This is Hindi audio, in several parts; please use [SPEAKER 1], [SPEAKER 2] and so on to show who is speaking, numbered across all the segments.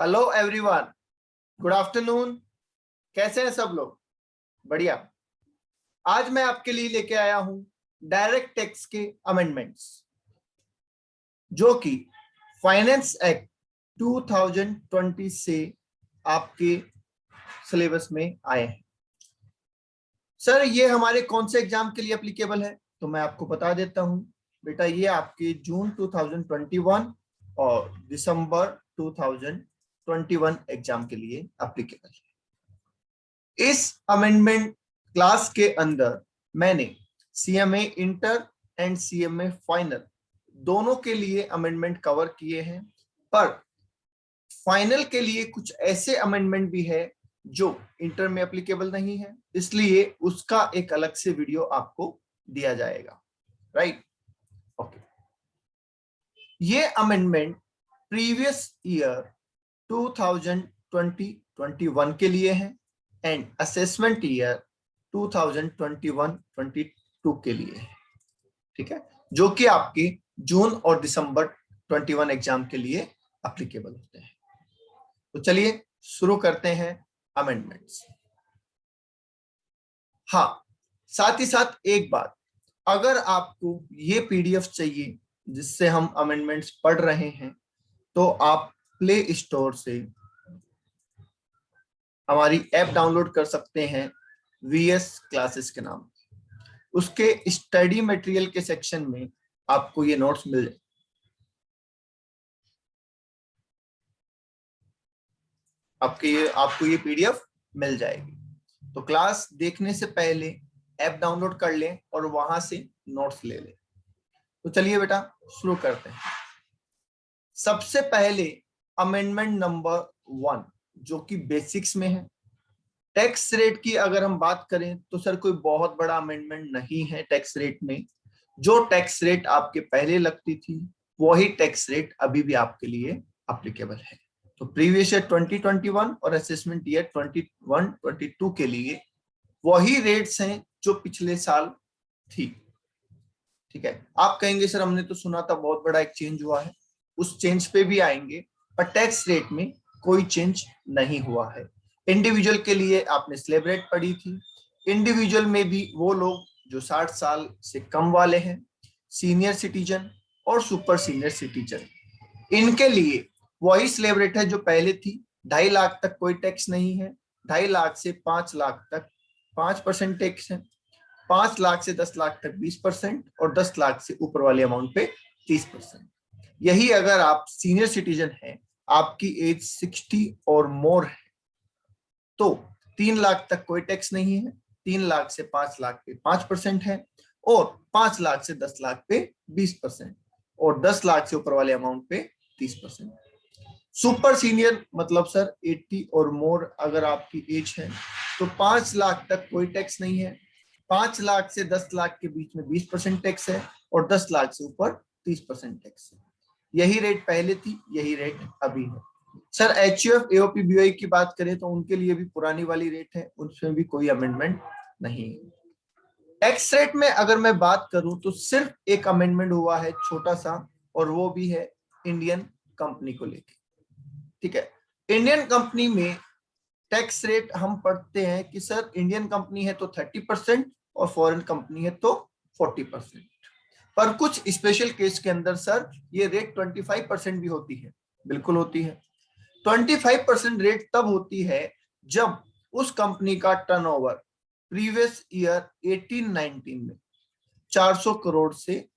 [SPEAKER 1] Hello everyone, good afternoon. कैसे हैं सब लोग? बढ़िया। आज मैं आपके लिए लेके आया हूं डायरेक्ट टैक्स के अमेंडमेंट्स जो कि फाइनेंस एक्ट 2020 से आपके सिलेबस में आए हैं। सर, ये हमारे कौन से एग्जाम के लिए एप्लीकेबल है? तो मैं आपको बता देता हूं बेटा, ये आपके जून 2021 और दिसंबर 2021 एग्जाम के लिए एप्लीकेबल है। इस अमेंडमेंट क्लास के अंदर मैंने CMA inter and CMA final दोनों के लिए अमेंडमेंट कवर किए हैं, पर फाइनल के लिए कुछ ऐसे अमेंडमेंट भी है जो इंटर में एप्लीकेबल नहीं है, इसलिए उसका एक अलग से वीडियो आपको दिया जाएगा। Right, okay. ये अमेंडमेंट प्रीवियस ईयर 2020-21 के लिए है एंड असेसमेंट ईयर 2021-22 के लिए है। ठीक है, जो कि आपके जून और दिसंबर 21 एग्जाम के लिए एप्लीकेबल होते हैं। तो चलिए शुरू करते हैं अमेंडमेंट्स। हाँ, साथ ही साथ एक बात, अगर आपको ये पीडीएफ चाहिए जिससे हम अमेंडमेंट्स पढ़ रहे हैं, तो आप प्ले स्टोर से हमारी ऐप डाउनलोड कर सकते हैं वीएस क्लासेस के नाम। उसके स्टडी मटेरियल के सेक्शन में आपको ये नोट्स मिल जाए। आपको ये पीडीएफ मिल जाएगी। तो क्लास देखने से पहले ऐप डाउनलोड कर लें और वहां से नोट्स ले लें। तो चलिए बेटा शुरू करते हैं। सबसे पहले अमेंडमेंट नंबर 1 जो कि बेसिक्स में है। टैक्स रेट की अगर हम बात करें तो सर कोई बहुत बड़ा अमेंडमेंट नहीं है टैक्स रेट में। जो टैक्स रेट आपके पहले लगती थी वही टैक्स रेट अभी भी आपके लिए एप्लीकेबल है। तो प्रीवियस ईयर 2021 और असेसमेंट ईयर 21-22 के लिए वही रेट्स हैं जो पिछले साल थी। ठीक है, आप कहेंगे सर हमने तो सुना था बहुत बड़ा एक चेंज हुआ है। उस चेंज पे भी आएंगे, पर टैक्स रेट में कोई चेंज नहीं हुआ है। इंडिविजुअल के लिए आपने स्लैब रेट पढ़ी थी। इंडिविजुअल में भी वो लोग जो 60 साल से कम वाले हैं, सीनियर सिटीजन और सुपर सीनियर सिटीजन, इनके लिए वही स्लैब रेट है जो पहले थी। 2.5 लाख तक कोई टैक्स नहीं है। 2.5 लाख से 5 लाख तक 5% टैक्स है। 5 लाख से 10 लाख तक 20% और 10 लाख से ऊपर वाले अमाउंट पे 30%। यही अगर आप सीनियर सिटीजन हैं, आपकी एज 60 और मोर है, तो 3 लाख तक कोई टैक्स नहीं है। 3 लाख से 5 लाख पे 5% है और 5 लाख से 10 लाख पे 20% और 10 लाख से ऊपर वाले अमाउंट पे 30%। सुपर सीनियर मतलब सर 80 और मोर अगर आपकी एज है तो 5 लाख तक कोई टैक्स नहीं है। 5 लाख से 10 लाख के बीच में 20% टैक्स है और 10 लाख से ऊपर 30% टैक्स है। यही रेट पहले थी, यही रेट अभी है। सर एचयूएफ एओपी बीओई की बात करें तो उनके लिए भी पुरानी वाली रेट है, उसमें भी कोई अमेंडमेंट नहीं है। टैक्स रेट में अगर मैं बात करूं तो सिर्फ एक अमेंडमेंट हुआ है छोटा सा, और वो भी है इंडियन कंपनी को लेके। ठीक है, इंडियन कंपनी में टैक्स रेट हम पढ़ते हैं कि सर इंडियन कंपनी है तो 30% और फॉरेन कंपनी है तो 40%, पर कुछ स्पेशल केस के अंदर सर ये रेट 25% भी होती है। बिल्कुल होती है। 25% रेट तब होती है जब उस कंपनी का टर्नओवर प्रीवियस ईयर 18-19 में 400 करोड़ से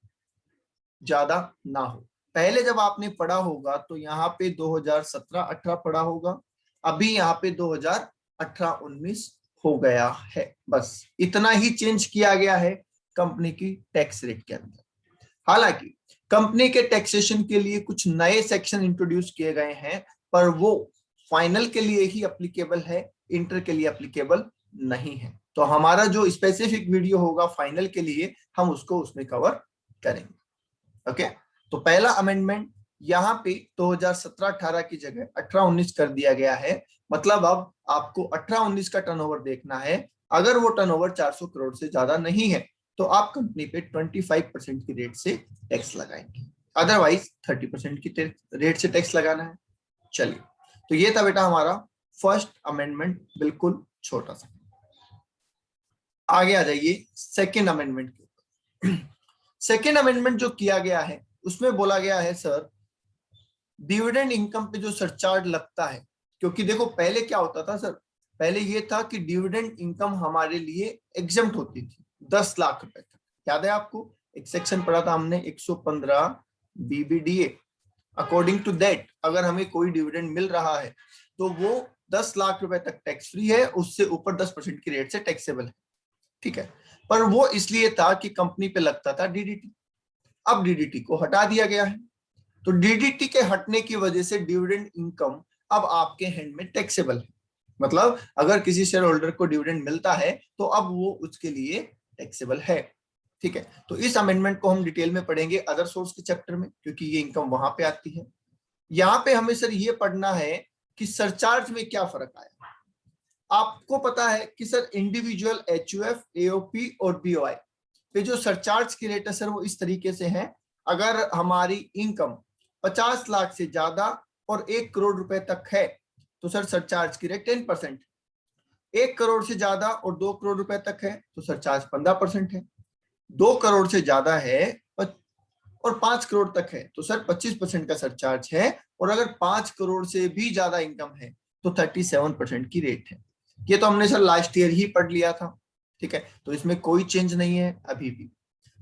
[SPEAKER 1] ज्यादा ना हो। पहले जब आपने पढ़ा होगा तो यहाँ पे 2017-18 पढ़ा होगा, अभी यहाँ पे 2018-19 हो गया है। बस इतना ही चेंज किया गया है कंपनी की टैक्स रेट के अंदर। हालांकि कंपनी के टैक्सेशन के लिए कुछ नए सेक्शन इंट्रोड्यूस किए गए हैं, पर वो फाइनल के लिए ही एप्लीकेबल है, इंटर के लिए एप्लीकेबल नहीं है। तो हमारा जो स्पेसिफिक वीडियो होगा फाइनल के लिए, हम उसको उसमें कवर करेंगे। ओके, तो पहला अमेंडमेंट यहाँ पे 2017-18 की जगह 18-19 कर दिया गया है। मतलब अब आपको 18-19 का टर्नओवर देखना है। अगर वो टर्नओवर 400 करोड़ से ज्यादा नहीं है तो आप कंपनी पे 25% की रेट से टैक्स लगाएंगे, अदरवाइज 30% की रेट से टैक्स लगाना है। चलिए तो ये था बेटा हमारा फर्स्ट अमेंडमेंट, बिल्कुल छोटा सा। आगे आ जाइए सेकेंड अमेंडमेंट के ऊपर। सेकेंड अमेंडमेंट जो किया गया है उसमें बोला गया है सर, डिविडेंड इनकम पे जो सरचार्ज लगता है, क्योंकि देखो पहले क्या होता था सर, पहले ये था कि डिविडेंड इनकम हमारे लिए एग्जम्प्ट होती थी 10 लाख रुपए तक। याद है आपको, एक सेक्शन पढ़ा था हमने 115 बीबीडीए। अकॉर्डिंग टू दैट अगर हमें कोई डिविडेंड मिल रहा है तो वो 10 लाख रुपए तक टैक्स फ्री है, उससे ऊपर 10% की रेट से टैक्सेबल है। ठीक है, पर वो इसलिए था कि कंपनी पे लगता था डीडीटी। अब डीडीटी को हटा दिया गया है, तो डीडीटी के हटने की वजह से डिविडेंड इनकम अब आपके हैंड में टैक्सेबल है। मतलब अगर किसी शेयर होल्डर को डिविडेंड मिलता है तो अब वो उसके लिए टैक्सेबल है। ठीक है, तो इस अमेंडमेंट को हम डिटेल में पढ़ेंगे अदर सोर्स के चैप्टर में, क्योंकि ये इनकम वहां पे आती है। यहाँ पे हमें सर ये पढ़ना है कि सरचार्ज में क्या फर्क आया। आपको पता है कि सर इंडिविजुअल एचयूएफ, एओपी और बीओआई पे जो सरचार्ज की रेट है सर वो इस तरीके से है। अगर हमारी इनकम 50 लाख से ज्यादा और 1 करोड़ रुपए तक है तो सर सरचार्ज की रेट 10%। 1 करोड़ से ज्यादा और 2 करोड़ रुपए तक है तो सरचार्ज 15% है। 2 करोड़ से ज्यादा है और 5 करोड़ तक है तो सर 25% का सरचार्ज है। और अगर 5 करोड़ से भी ज्यादा इनकम है तो 37% की रेट है। ये तो हमने सर लास्ट ईयर ही पढ़ लिया था। ठीक है, तो इसमें कोई चेंज नहीं है अभी भी।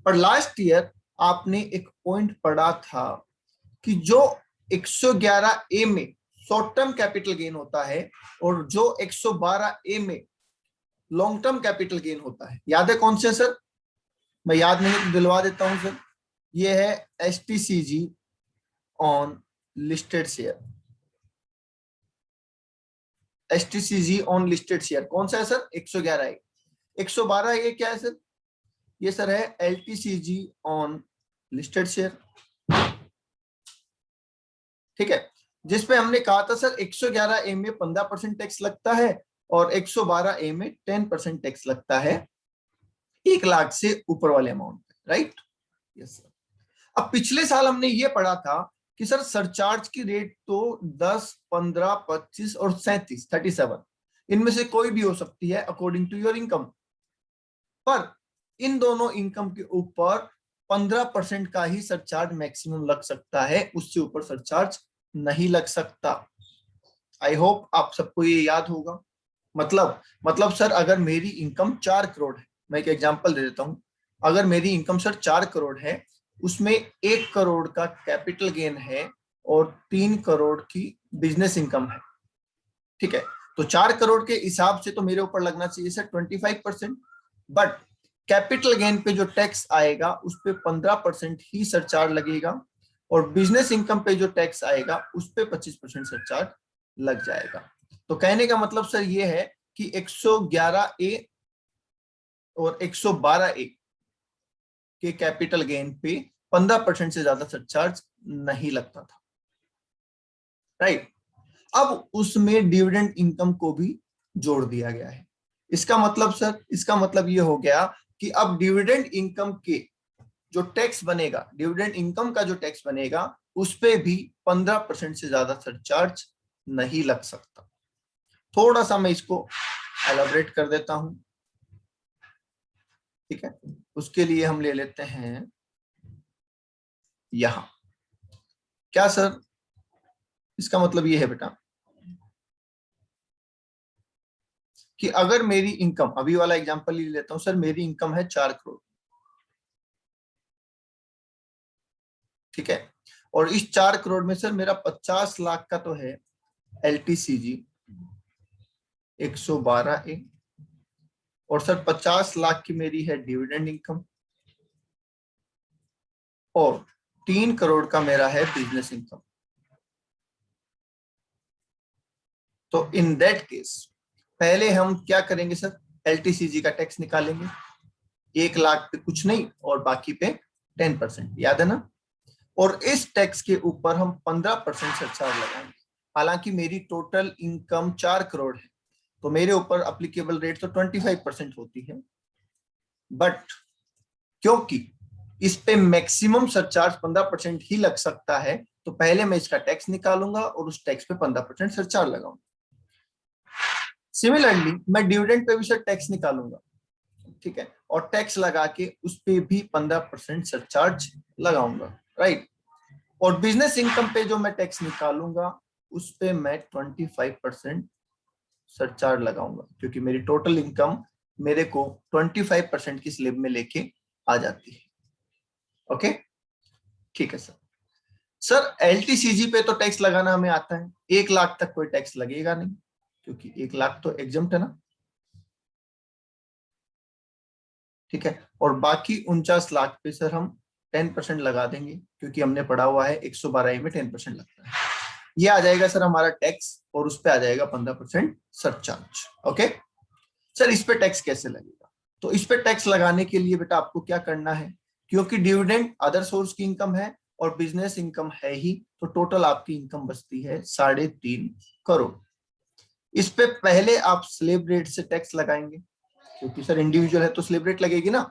[SPEAKER 1] पर लास्ट ईयर आपने एक पॉइंट पढ़ा था कि जो 111 ए में शॉर्ट टर्म कैपिटल गेन होता है और जो 112 ए में लॉन्ग टर्म कैपिटल गेन होता है, याद है कौन से सर? मैं याद नहीं तो दिलवा देता हूं सर। ये है STCG on listed share. STCG on listed share कौन सा है सर? 111 ए। 112 ये क्या है सर? ये सर है एलटीसीजी ऑन लिस्टेड शेयर। ठीक है, जिसपे हमने कहा था सर 111 ए में 15% टैक्स लगता है और 112 ए में 10% टैक्स लगता है 1 लाख से ऊपर वाले अमाउंट पे, राइट? Yes sir. अब पिछले साल हमने ये पढ़ा था कि सर सरचार्ज की रेट तो 10, 15, 25 और 37 इनमें से कोई भी हो सकती है अकॉर्डिंग टू योर इनकम। पर इन दोनों इनकम के ऊपर 15% का ही सरचार्ज मैक्सिमम लग सकता है, उससे ऊपर सरचार्ज नहीं लग सकता। आई होप आप सबको ये याद होगा। मतलब सर अगर मेरी इनकम 4 करोड़ है, मैं एक एग्जांपल दे देता हूं। अगर मेरी इनकम सर 4 करोड़ है, उसमें 1 करोड़ का कैपिटल गेन है और 3 करोड़ की बिजनेस इनकम है। ठीक है, तो 4 करोड़ के हिसाब से तो मेरे ऊपर लगना चाहिए सर 25%। बट कैपिटल गेन पे जो टैक्स आएगा उस पे 15% ही सरचार्ज लगेगा और बिजनेस इनकम पे जो टैक्स आएगा उस पे 25% सरचार्ज लग जाएगा। तो कहने का मतलब सर ये है कि 111 ए और 112 ए के कैपिटल गेन पे 15% से ज्यादा सरचार्ज नहीं लगता था, राइट? अब उसमें डिविडेंड इनकम को भी जोड़ दिया गया है। इसका मतलब सर, इसका मतलब ये हो गया कि अब डिविडेंड इनकम के जो टैक्स बनेगा, डिविडेंड इनकम का जो टैक्स बनेगा उस पे भी 15% से ज्यादा सरचार्ज नहीं लग सकता। थोड़ा सा मैं इसको एलाबरेट कर देता हूं। ठीक है, उसके लिए हम ले लेते हैं यहां। क्या सर? इसका मतलब ये है बेटा कि अगर मेरी इनकम, अभी वाला एग्जांपल ले लेता हूं सर, मेरी इनकम है 4 करोड़। ठीक है, और इस 4 करोड़ में सर मेरा 50 लाख का तो है एलटीसीजी 112 ए और सर 50 लाख की मेरी है डिविडेंड इनकम और 3 करोड़ का मेरा है बिजनेस इनकम। तो इन दैट केस पहले हम क्या करेंगे सर? एलटीसीजी का टैक्स निकालेंगे। 1 लाख पे कुछ नहीं और बाकी पे 10%, याद है ना? और इस टैक्स के ऊपर हम 15% सरचार्ज लगाएंगे। हालांकि मेरी टोटल इनकम 4 करोड़ है तो मेरे ऊपर अप्लीकेबल रेट तो 25% होती है। बट क्योंकि इस पे मैक्सिमम सरचार्ज 15% ही लग सकता है, तो पहले मैं इसका टैक्स निकालूंगा और उस टैक्स पे 15% सरचार्ज लगाऊंगा। सिमिलरली मैं डिविडेंड पे भी सर टैक्स निकालूंगा, ठीक है, और टैक्स लगा के उस पे भी 15% सरचार्ज लगाऊंगा, राइट। और बिजनेस इनकम पे जो मैं टैक्स निकालूंगा उस पे मैं 25% सरचार्ज लगाऊंगा, क्योंकि मेरी टोटल इनकम मेरे को 25% की स्लेब में लेके आ जाती है। ओके, ठीक है सर। सर एलटीसीजी पे तो टैक्स लगाना हमें आता है, 1 लाख तक कोई टैक्स लगेगा नहीं, क्योंकि 1 लाख तो एग्जम्प्ट है ना, ठीक है। और बाकी 49 लाख पे सर हम 10% लगा देंगे, क्योंकि हमने पढ़ा हुआ है 112 में 10% लगता है। ये आ जाएगा सर हमारा टैक्स, और उस पे आ जाएगा 15% सरचार्ज। ओके सर, इस पे टैक्स कैसे लगेगा? तो इस पे टैक्स लगाने के लिए बेटा आपको क्या करना है, क्योंकि डिविडेंड अदर सोर्स की इनकम है और बिजनेस इनकम है ही, तो टोटल आपकी इनकम बचती है 3.5 करोड़। इस पे पहले आप स्लेब रेट से टैक्स लगाएंगे, क्योंकि सर इंडिविजुअल है तो स्लेब रेट लगेगी ना,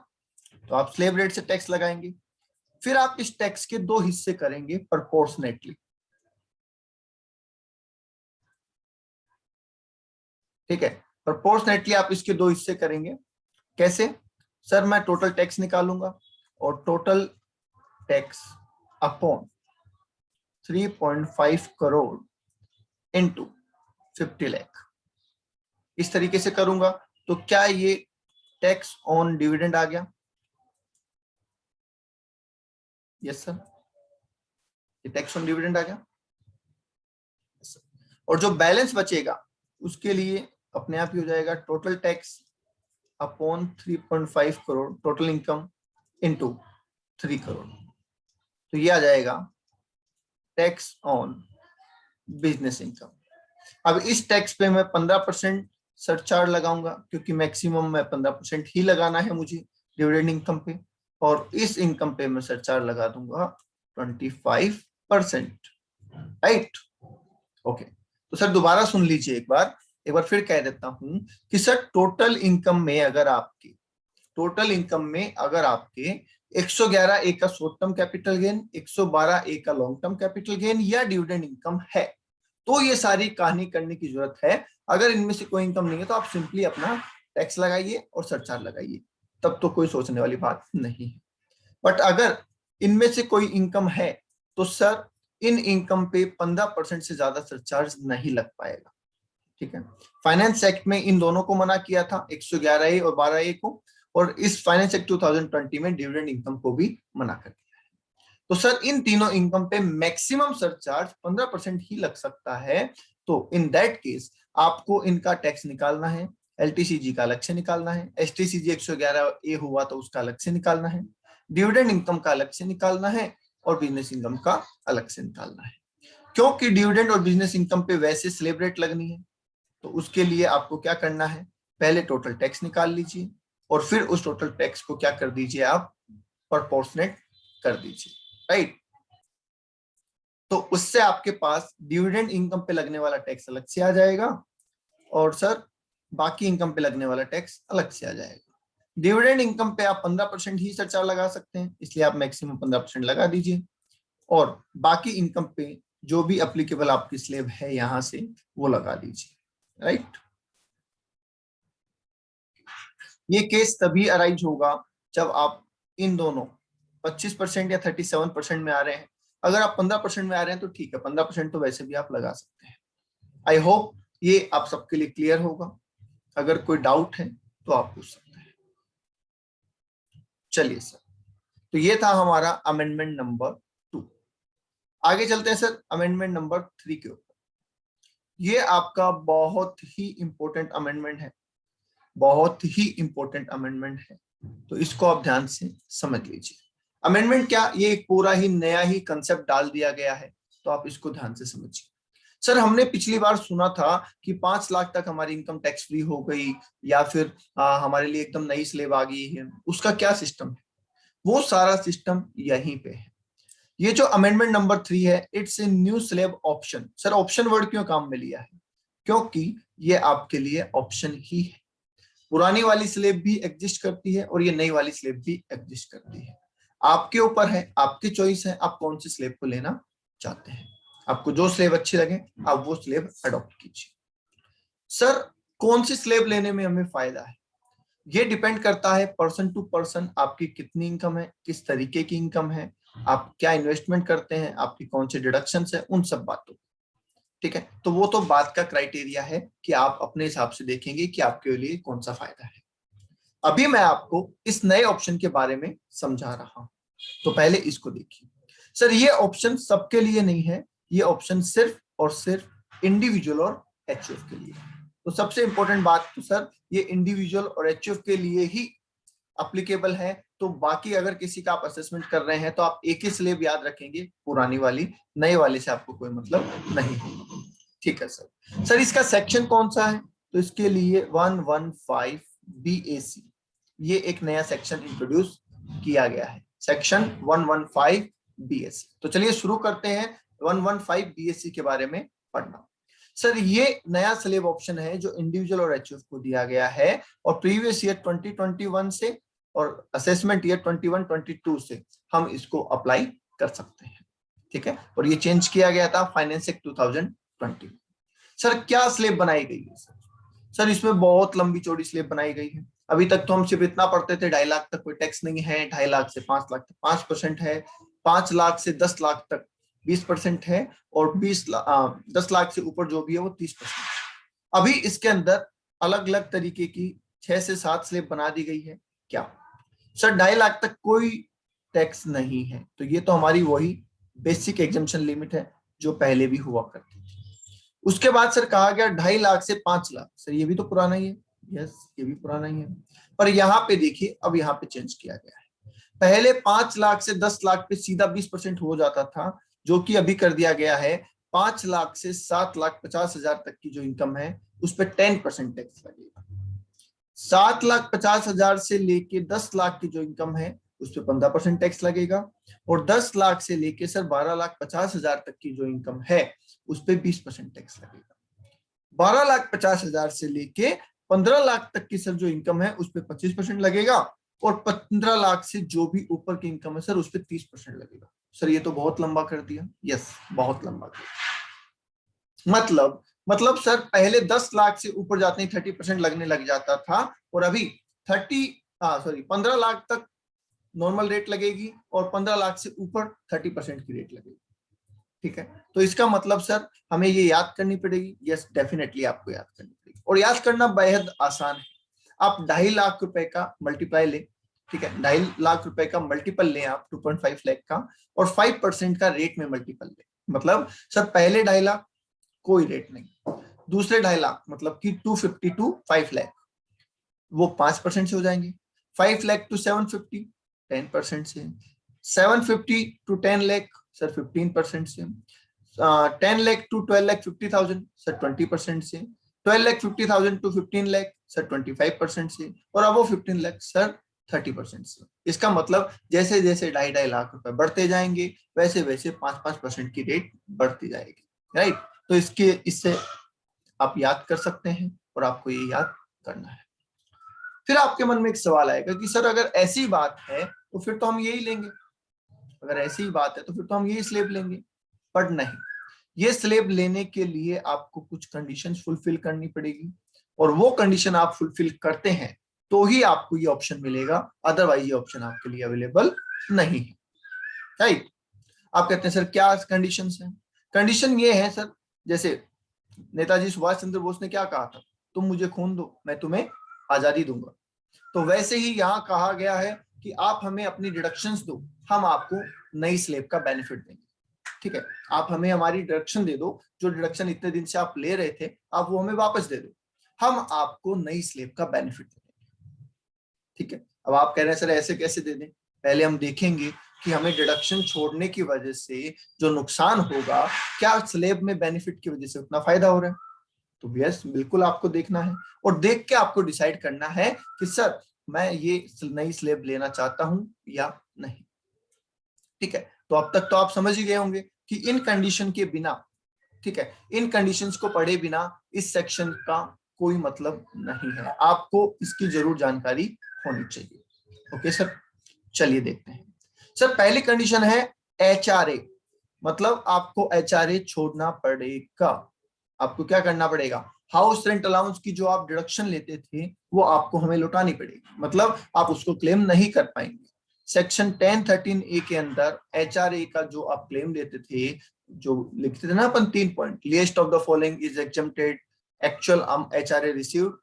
[SPEAKER 1] तो आप स्लेब रेट से टैक्स लगाएंगे। फिर आप इस टैक्स के 2 हिस्से करेंगे प्रोपोर्शनेटली, ठीक है। प्रोपोर्शनेटली आप इसके 2 हिस्से करेंगे। कैसे? सर मैं टोटल टैक्स निकालूंगा और total tax upon 3.5 crore into 50 lakh, इस तरीके से करूंगा। तो क्या ये टैक्स ऑन डिविडेंड आ गया? यस सर, ये टैक्स ऑन डिविडेंड आ गया। और जो बैलेंस बचेगा उसके लिए अपने आप ही हो जाएगा total tax upon 3.5 crore total income into 3 crore. तो ये आ जाएगा टैक्स ऑन बिजनेस इनकम। अब इस टैक्स पे मैं 15% सरचार्ज लगाऊंगा, क्योंकि मैक्सिमम मैं 15% ही लगाना है मुझे डिविडेंड इनकम पे, और इस इनकम पे मैं सरचार्ज लगा दूंगा 25%, राइट। ओके, तो सर दोबारा सुन लीजिए एक बार फिर कह देता हूं कि सर टोटल इनकम में अगर आपके 111 का शॉर्ट टर्म कैपिटल गेन, 112 का लॉन्ग टर्म कैपिटल गेन या डिविडेंड इनकम है, तो ये सारी कहानी करने की जरूरत है। अगर इनमें से कोई इनकम नहीं है तो आप सिंपली अपना टैक्स लगाइए और सरचार्ज लगाइए, तब तो कोई सोचने वाली बात नहीं है। बट अगर इनमें से कोई इनकम है तो सर इन इनकम पे 15% से ज्यादा सरचार्ज नहीं लग पाएगा, ठीक है। फाइनेंस एक्ट में इन दोनों को मना किया था, 111A और 12A को, और इस फाइनेंस एक्ट 2020 में डिविडेंड इनकम को भी मना कर दिया है। तो सर इन तीनों इनकम पे मैक्सिमम सरचार्ज 15% ही लग सकता है। तो इन दैट केस आपको इनका टैक्स निकालना है, एलटीसीजी का अलग से निकालना है, एसटीसीजी 111A हुआ तो उसका अलग से निकालना है, डिविडेंड इनकम का अलग से निकालना है, और बिजनेस इनकम का अलग से निकालना है। क्योंकि डिविडेंड और बिजनेस इनकम पे वैसे स्लेब रेट लगनी है, तो उसके लिए आपको क्या करना है, पहले टोटल टैक्स निकाल लीजिए और फिर उस टोटल टैक्स को क्या कर दीजिए, आप प्रोपोर्शनेट कर दीजिए, राइट। तो उससे आपके पास डिविडेंड इनकम पे लगने वाला टैक्स अलग से आ जाएगा, और सर बाकी इनकम पे लगने वाला टैक्स अलग से आ जाएगा। डिविडेंड इनकम पे आप 15% ही सरचार्ज लगा सकते हैं, इसलिए आप मैक्सिमम 15% लगा दीजिए, और बाकी इनकम पे जो भी एप्लीकेबल आपकी स्लेब है यहां से वो लगा दीजिए, राइट। ये केस तभी अराइज होगा जब आप इन दोनों 25% या 37% में आ रहे हैं। अगर आप 15% में आ रहे हैं तो ठीक है, 15% तो वैसे भी आप लगा सकते हैं। आई होप ये आप सबके लिए क्लियर होगा। अगर कोई डाउट है तो आप पूछ सकते हैं। चलिए सर, तो ये था हमारा अमेंडमेंट नंबर 2। आगे चलते हैं सर अमेंडमेंट नंबर 3 के ऊपर। ये आपका बहुत ही इंपॉर्टेंट अमेंडमेंट है, बहुत ही इंपॉर्टेंट अमेंडमेंट है, तो इसको आप ध्यान से समझ लीजिए। अमेंडमेंट क्या, ये एक पूरा ही नया ही कंसेप्ट डाल दिया गया है, तो आप इसको ध्यान से समझिए। सर हमने पिछली बार सुना था कि 5 लाख तक हमारी इनकम टैक्स फ्री हो गई, या फिर हमारे लिए एकदम नई स्लेब आ गई है, उसका क्या सिस्टम है? वो सारा सिस्टम यहीं पे है। ये जो अमेंडमेंट नंबर 3 है, it's a new slab option. Sir option word क्यों काम में लिया है? क्योंकि ये आपके लिए ऑप्शन ही है। पुरानी वाली स्लेब भी एग्जिस्ट करती है और ये नई वाली स्लेब भी एग्जिस्ट करती है। आपके ऊपर है, आपकी चॉइस है, आप कौन सी स्लेब को लेना चाहते हैं। आपको जो स्लेब अच्छी लगे आप वो स्लेब अडॉप्ट कीजिए। सर कौन सी स्लेब लेने में हमें फायदा है? ये डिपेंड करता है पर्सन टू पर्सन, आपकी कितनी इनकम है, किस तरीके की इनकम है, आप क्या इन्वेस्टमेंट करते हैं, आपकी कौन से डिडक्शंस है, उन सब बातों। ठीक है, तो वो तो बात का क्राइटेरिया है कि आप अपने हिसाब से देखेंगे कि आपके लिए कौन सा फायदा है। अभी मैं आपको इस नए ऑप्शन के बारे में समझा रहा हूं, तो पहले इसको देखिए। सर ये ऑप्शन सबके लिए नहीं है, ये ऑप्शन सिर्फ और सिर्फ इंडिविजुअल और एचयूएफ के लिए। तो सबसे इंपॉर्टेंट बात तो सर ये इंडिविजुअल और एचयूएफ के लिए ही अप्लीकेबल है। तो बाकी अगर किसी का आप असेसमेंट कर रहे हैं तो आप एक ही स्लेब याद रखेंगे, पुरानी वाली, नए वाले से आपको कोई मतलब नहीं है। ठीक है सर। सर इसका सेक्शन कौन सा है? तो इसके लिए 115 BAC, ये एक नया सेक्शन इंट्रोड्यूस किया गया है, सेक्शन 115 BAC। तो चलिए शुरू करते हैं 115 BAC के बारे में पढ़ना। सर ये नया स्लेब ऑप्शन है जो इंडिविजुअल और एचयूएफ को दिया गया है, और प्रीवियस ईयर 2021 से और असेसमेंट ईयर 21-22 से हम इसको अप्लाई कर सकते हैं। ठीक है, और ये चेंज किया गया था फाइनेंस एक्ट 2020। सर क्या स्लेब बनाई गई है? सर इसमें बहुत लंबी चौड़ी स्लेब बनाई गई है। अभी तक तो हम सिर्फ इतना पढ़ते थे 2.5 लाख तक कोई टैक्स नहीं है, 2.5 लाख से 5 लाख तक 5% है, 5 लाख से 10 लाख तक 20% है, और 10 लाख से ऊपर जो भी है वो 30%। अभी इसके अंदर अलग अलग तरीके की 6 से 7 स्लेब बना दी गई है। क्या सर 2.5 लाख तक कोई टैक्स नहीं है? तो ये तो हमारी वही बेसिक एग्जम्पशन लिमिट है जो पहले भी हुआ करती थी। उसके बाद सर कहा गया 2.5 लाख से 5 लाख। सर ये भी तो पुराना ही है। यस ये भी पुराना ही है, पर यहाँ पे देखिए अब यहाँ पे चेंज किया गया है। पहले 5 लाख से 10 लाख पे सीधा 20% हो जाता था, जो कि अभी कर दिया गया है 5 लाख से 7,50,000 तक की जो इनकम है उस पर 10% टैक्स लगेगा। 7,50,000 से लेके 10 लाख की जो इनकम है उस पर 15% टैक्स लगेगा, और 10 लाख से लेके सर 12,50,000 तक की जो इनकम है उस पर 20% टैक्स लगेगा। 12,50,000 से लेके 15 लाख तक की सर जो इनकम है उस पर 25% लगेगा, और 15 लाख से जो भी ऊपर की इनकम है सर उस पर 30% लगेगा। सर ये तो बहुत लंबा कर दिया। यस बहुत लंबा कर दिया। मतलब सर पहले 10 लाख से ऊपर जाते ही 30% लगने लग जाता था, और अभी 15 लाख तक नॉर्मल रेट लगेगी, और 15 लाख से ऊपर 30% की रेट लगेगी। ठीक है, तो इसका मतलब सर हमें ये याद करनी पड़ेगी। यस डेफिनेटली आपको याद करनी पड़ेगी, और याद करना बेहद आसान है। आप 2.5 लाख रुपए का मल्टीप्लाई लें, ठीक है, 2.5 लाख रुपए का मल्टीपल लें आप 2.5 लाख का, और 5% का रेट में मल्टीपल लें। मतलब सर पहले 2.5 लाख कोई रेट नहीं, दूसरे 2.5 लाख मतलब कि 250 टू 5 लाख वो 5% से हो जाएंगे, 5 लाख टू 750 10% से, 750 टू 10 लाख सर 15% से, 10 लाख टू 12,50,000 सर 20% से, 12,50,000 टू 15 लाख सर 25% से, और अब वो 15 लाख सर 30% से। इसका मतलब जैसे जैसे 2.5 लाख रुपए बढ़ते जाएंगे वैसे वैसे 5% की रेट बढ़ती जाएगी। राइट, तो इससे आप याद कर सकते हैं, और आपको ये याद करना है। फिर आपके मन में एक सवाल आएगा कि सर अगर ऐसी बात है तो फिर तो हम यही लेंगे, अगर ऐसी बात है तो फिर तो हम यही स्लेब लेंगे। पर नहीं, ये स्लेब लेने के लिए आपको कुछ कंडीशंस फुलफिल करनी पड़ेगी, और वो कंडीशन आप फुलफिल करते हैं तो ही आपको ये ऑप्शन मिलेगा, अदरवाइज ये ऑप्शन आपके लिए अवेलेबल नहीं है। राइट, आप कहते हैं सर क्या कंडीशंस हैं? कंडीशन ये है सर, जैसे नेताजी सुभाष चंद्र बोस ने क्या कहा था, तुम मुझे खून दो मैं तुम्हें आजादी दूंगा। तो वैसे ही यहाँ कहा गया है कि आप हमें अपनी डिडक्शंस दो, हम आपको नई स्लेब का बेनिफिट देंगे। ठीक है, आप हमें हमारी डिडक्शन दे दो, जो डिडक्शन इतने दिन से आप ले रहे थे आप वो हमें वापस दे दो, हम आपको नई स्लेब का बेनिफिट देंगे। ठीक है, अब आप कह रहे हैं सर ऐसे कैसे दे दें? पहले हम देखेंगे कि हमें डिडक्शन छोड़ने की वजह से जो नुकसान होगा, क्या स्लेब में बेनिफिट की वजह से उतना फायदा हो रहा है। तो यस बिल्कुल आपको देखना है, और देख के आपको डिसाइड करना है कि सर मैं ये नई स्लेब लेना चाहता हूं या नहीं। ठीक है, तो अब तक तो आप समझ ही गए होंगे कि इन कंडीशन के बिना, ठीक है, इन कंडीशंस को पढ़े बिना इस सेक्शन का कोई मतलब नहीं है, आपको इसकी जरूर जानकारी होनी चाहिए। ओके सर, चलिए देखते हैं। सर पहली कंडीशन है HRA, मतलब आपको एचआरए छोड़ना पड़ेगा। आपको क्या करना पड़ेगा, हाउस रेंट अलाउंस की जो आप डिडक्शन लेते थे वो आपको हमें लौटानी पड़ेगी, मतलब आप उसको क्लेम नहीं कर पाएंगे। सेक्शन 1013 ए के अंदर एचआरए का जो आप क्लेम लेते थे, जो लिखते थे ना अपन 3 point, list of the following is exempted, actual HRA received,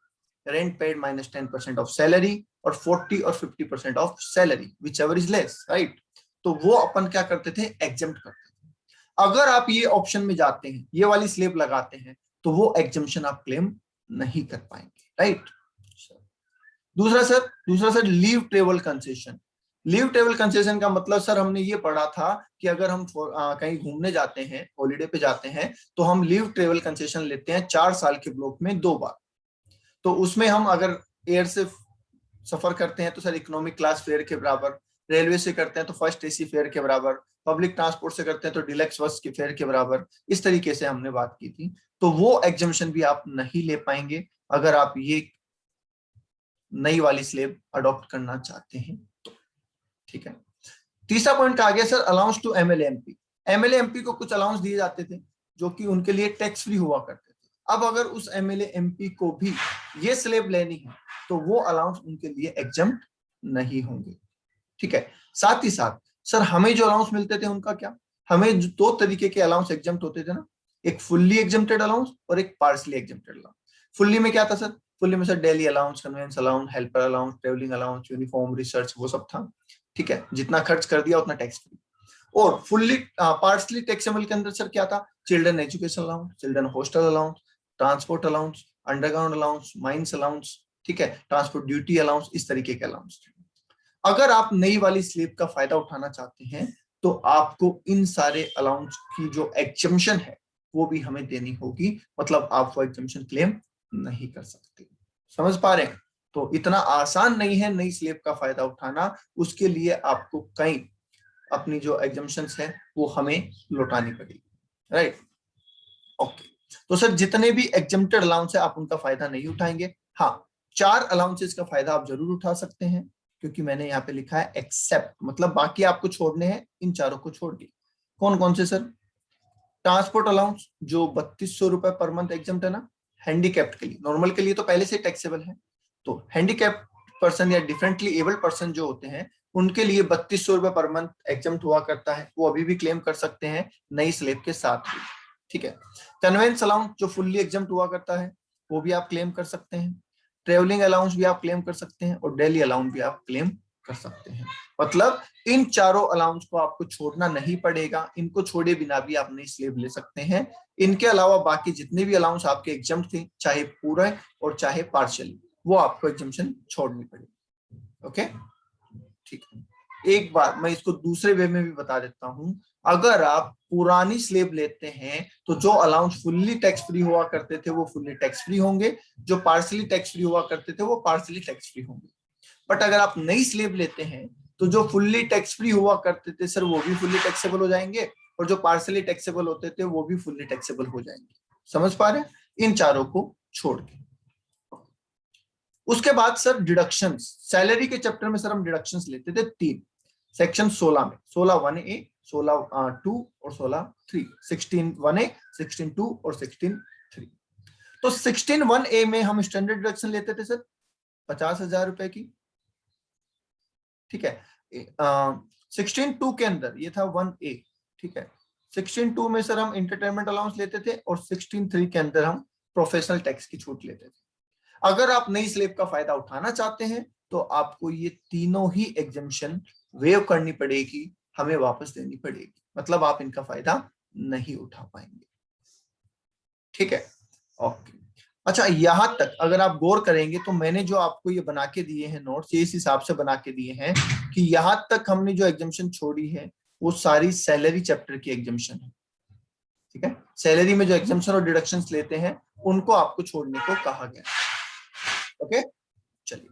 [SPEAKER 1] rent paid minus 10% of salary, और 40 और 50% of salary which ever is less, right. तो वो अपन क्या करते थे, एग्जेम्प्ट करते थे। अगर आप ये ऑप्शन में जाते हैं, ये वाली स्लेब लगाते हैं, तो वो एग्जेम्पशन आप क्लेम नहीं कर पाएंगे, राइट। दूसरा sir leave travel concession. Leave travel concession का मतलब सर हमने ये पढ़ा था कि अगर हम कहीं घूमने जाते हैं, हॉलीडे पे जाते हैं, तो हम लीव ट्रेवल कंसेशन लेते हैं 4 साल के ब्लॉक में 2 बार। तो उसमें हम अगर एयर से सफर करते हैं तो सर इकोनॉमिक क्लास फेयर के बराबर, रेलवे से करते हैं तो फर्स्ट एसी फेयर के बराबर, पब्लिक ट्रांसपोर्ट से करते हैं तो डिलक्स बस के फेयर के बराबर, इस तरीके से हमने बात की थी। तो वो एग्जम्पशन भी आप नहीं ले पाएंगे अगर आप ये नई वाली स्लेब अडॉप्ट करना चाहते हैं तो, ठीक है। तीसरा पॉइंट आ गया sir allowance to MLA MP. MLA MP को कुछ अलाउंस दिए जाते थे जो कि उनके लिए टैक्स फ्री हुआ करते थे। अब अगर उस एमएलए एमपी को भी ये स्लेब लेनी है तो वो अलाउंस उनके लिए एग्जम्प्ट नहीं होंगे, ठीक है। साथ ही साथ सर हमें जो अलाउंस मिलते थे उनका क्या, हमें 2 तरीके के अलाउंस एग्जम्प्ट होते थे ना, एक फुल्ली एग्जम्प्टेड अलाउंस और एक पार्शली एग्जम्प्टेड अलाउंस। फुल्ली में क्या था सर, फुल्ली में sir daily allowance, convince allowance, helper allowance, travelling allowance, uniform, research, वो सब था, ठीक है। जितना खर्च कर दिया उतना टैक्स फ्री। और फुल्ली पार्शली टैक्सेबल के अंदर सर क्या था, children education allowance, children hostel allowance, transport allowance, underground allowance, mines allowance, ठीक है, ट्रांसपोर्ट ड्यूटी अलाउंस, इस तरीके के अलाउंस। अगर आप नई वाली स्लेब का फायदा उठाना चाहते हैं तो आपको इन सारे अलाउंस की जो एग्जम्पशन है वो भी हमें देनी होगी, मतलब आप वो एग्जम्पशन क्लेम नहीं कर सकते। समझ पा रहे हैं। तो इतना आसान नहीं है नई स्लेब का फायदा उठाना, उसके लिए आपको कई अपनी जो एग्जम्पशंस है वो हमें लौटानी पड़ेगी, राइट। ओके, तो सर जितने भी एग्जम्प्टेड अलाउंस है आप उनका फायदा नहीं उठाएंगे। हाँ, 4 अलाउंसेस का फायदा आप जरूर उठा सकते हैं, क्योंकि मैंने यहाँ पे लिखा है एक्सेप्ट, मतलब बाकी आपको छोड़ने हैं, इन चारों को छोड़ के। कौन कौन से सर, ट्रांसपोर्ट अलाउंस जो 3200 रुपए पर मंथ एग्जम्प्ट है ना, हैंडीकैप्ड के लिए, नॉर्मल के लिए तो पहले से टैक्सेबल है, तो हैंडीकैप्ड पर्सन या डिफरेंटली एबल्ड पर्सन जो होते हैं उनके लिए 3200 रुपए पर मंथ एग्जम्प्ट हुआ करता है, वो अभी भी क्लेम कर सकते हैं नई स्लेब के साथ ही, ठीक है। कन्वेंस अलाउंस जो फुल्ली एग्जम्प्ट हुआ करता है वो भी आप क्लेम कर सकते हैं, ट्रेवलिंग अलाउंस भी आप क्लेम कर सकते हैं, और डेली अलाउंस भी आप क्लेम कर सकते हैं। मतलब इन चारों अलाउंस को आपको छोड़ना नहीं पड़ेगा, इनको छोड़े बिना भी आप नई स्लेब ले सकते हैं। इनके अलावा बाकी जितने भी अलाउंस आपके एग्जम्प्ट थे, चाहे पूरा और चाहे पार्शियली, वो आपको एग्जम्पशन छोड़नी पड़ेगी। ओके, ठीक है। एक बार मैं इसको दूसरे वे में भी बता देता हूं, अगर आप पुरानी स्लेब लेते हैं तो जो अलाउंस फुल्ली टैक्स फ्री हुआ करते थे वो फुल्ली टैक्स फ्री होंगे, जो पार्शली टैक्स फ्री हुआ करते थे वो पार्शली टैक्स फ्री होंगे। बट अगर आप नई स्लेब लेते हैं तो जो फुल्ली टैक्स फ्री हुआ करते थे सर वो भी फुल्ली टैक्सेबल हो जाएंगे, और जो पार्शली टैक्सेबल होते थे वो भी फुल्ली टैक्सेबल हो जाएंगे। समझ पा रहे हैं, इन चारों को छोड़ के। उसके बाद सर डिडक्शंस, सैलरी के चैप्टर में सर हम डिडक्शंस लेते थे 3, सेक्शन 16 में, 16(1)(a), 16(2) और 16(3), 16(1)(a), 16(2) और 16(3). तो 16(1)(a) में हम स्टैंडर्ड डिडक्शन लेते थे सर 50,000 रुपए की, ठीक है। 16(2) के अंदर ये था 1A, ठीक है। 16(2) में सर हम इंटरटेनमेंट अलाउंस लेते थे, और 16(3) के अंदर हम प्रोफेशनल टैक्स की छूट लेते थे। अगर आप नई स्लेब का फायदा उठाना चाहते हैं तो आपको ये तीनों ही एग्जम्पशन वेव करनी पड़ेगी, हमें वापस देनी पड़ेगी, मतलब आप इनका फायदा नहीं उठा पाएंगे, ठीक है। ओके, अच्छा यहां तक अगर आप गौर करेंगे तो मैंने जो आपको ये बना के दिए हैं नोट्स, ये इस हिसाब से बना के दिए हैं कि यहां तक हमने जो एग्जम्पशन छोड़ी है वो सारी सैलरी चैप्टर की एग्जम्पशन है, ठीक है। सैलरी में जो एग्जम्पशन और डिडक्शंस लेते हैं उनको आपको छोड़ने को कहा गया, ओके। चलिए